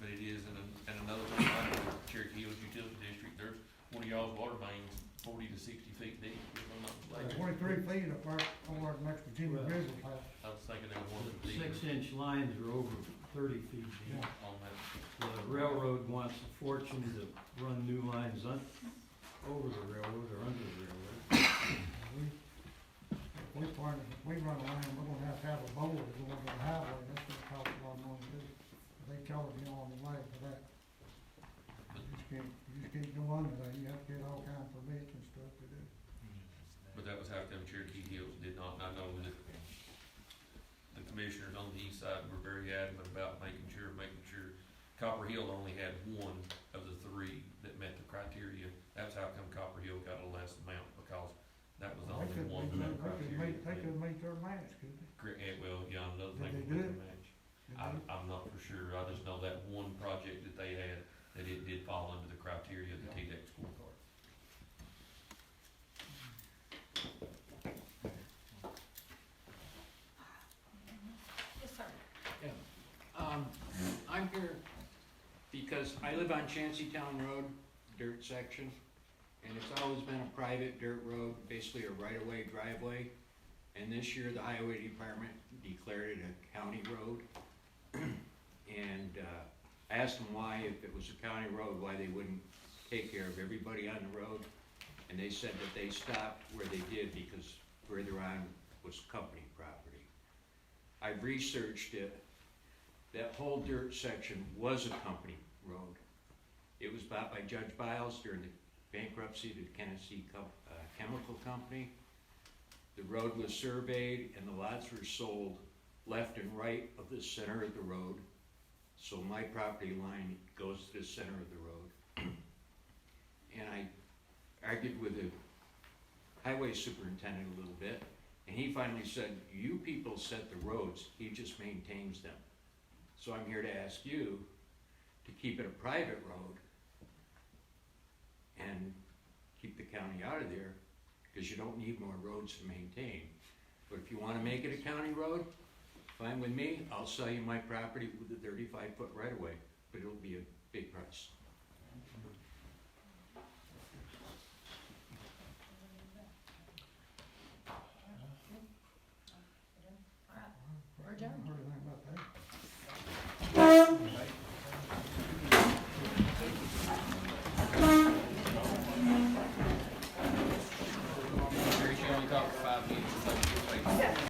but it is, and another thing, like Cherokee Hills Utility District, there's one of y'all's water mains 40 to 60 feet deep, if I'm not mistaken. 23 feet up there, over the next Virginia Well, Grizzly house. I was thinking there was one that was deeper 6-inch lines are over 30 feet deep. on that. The railroad wants a fortune to run new lines over the railroad or under the railroad. If we run a line, we're gonna have a board going to the highway, that's gonna cost a lot of money too. They charge you on the way for that. You just can't go under that, you have to get all kinds of permits and stuff to do. But that was how come Cherokee Hills did not, and I know that the commissioners on the east side were very adamant about making sure Copper Hill only had one of the three that met the criteria. That's how come Copper Hill got a less amount, because that was the only one that met the criteria. They could meet their match, couldn't they? Well, yeah, another Did thing they with do the it? match. Did they? I'm not for sure, I just know that one project that they had, that it did fall under the criteria of the TDEC scorecard. Yes, sir. I'm here because I live on Chancytown Road, dirt section, and it's always been a private dirt road, basically a right-of-way driveway. And this year, the highway department declared it a county road. And I asked them why, if it was a county road, why they wouldn't take care of everybody on the road. And they said that they stopped where they did because further on was company property. I've researched it. That whole dirt section was a company road. It was bought by Judge Biles during the bankruptcy of the Tennessee Chemical Company. The road was surveyed and the lots were sold left and right of the center of the road. So my property line goes to the center of the road. And I argued with the highway superintendent a little bit, and he finally said, you people set the roads, he just maintains them. So I'm here to ask you to keep it a private road and keep the county out of there, because you don't need more roads to maintain. But if you wanna make it a county road, fine with me, I'll sell you my property with a 35-foot right-of-way. but it'll be a big price.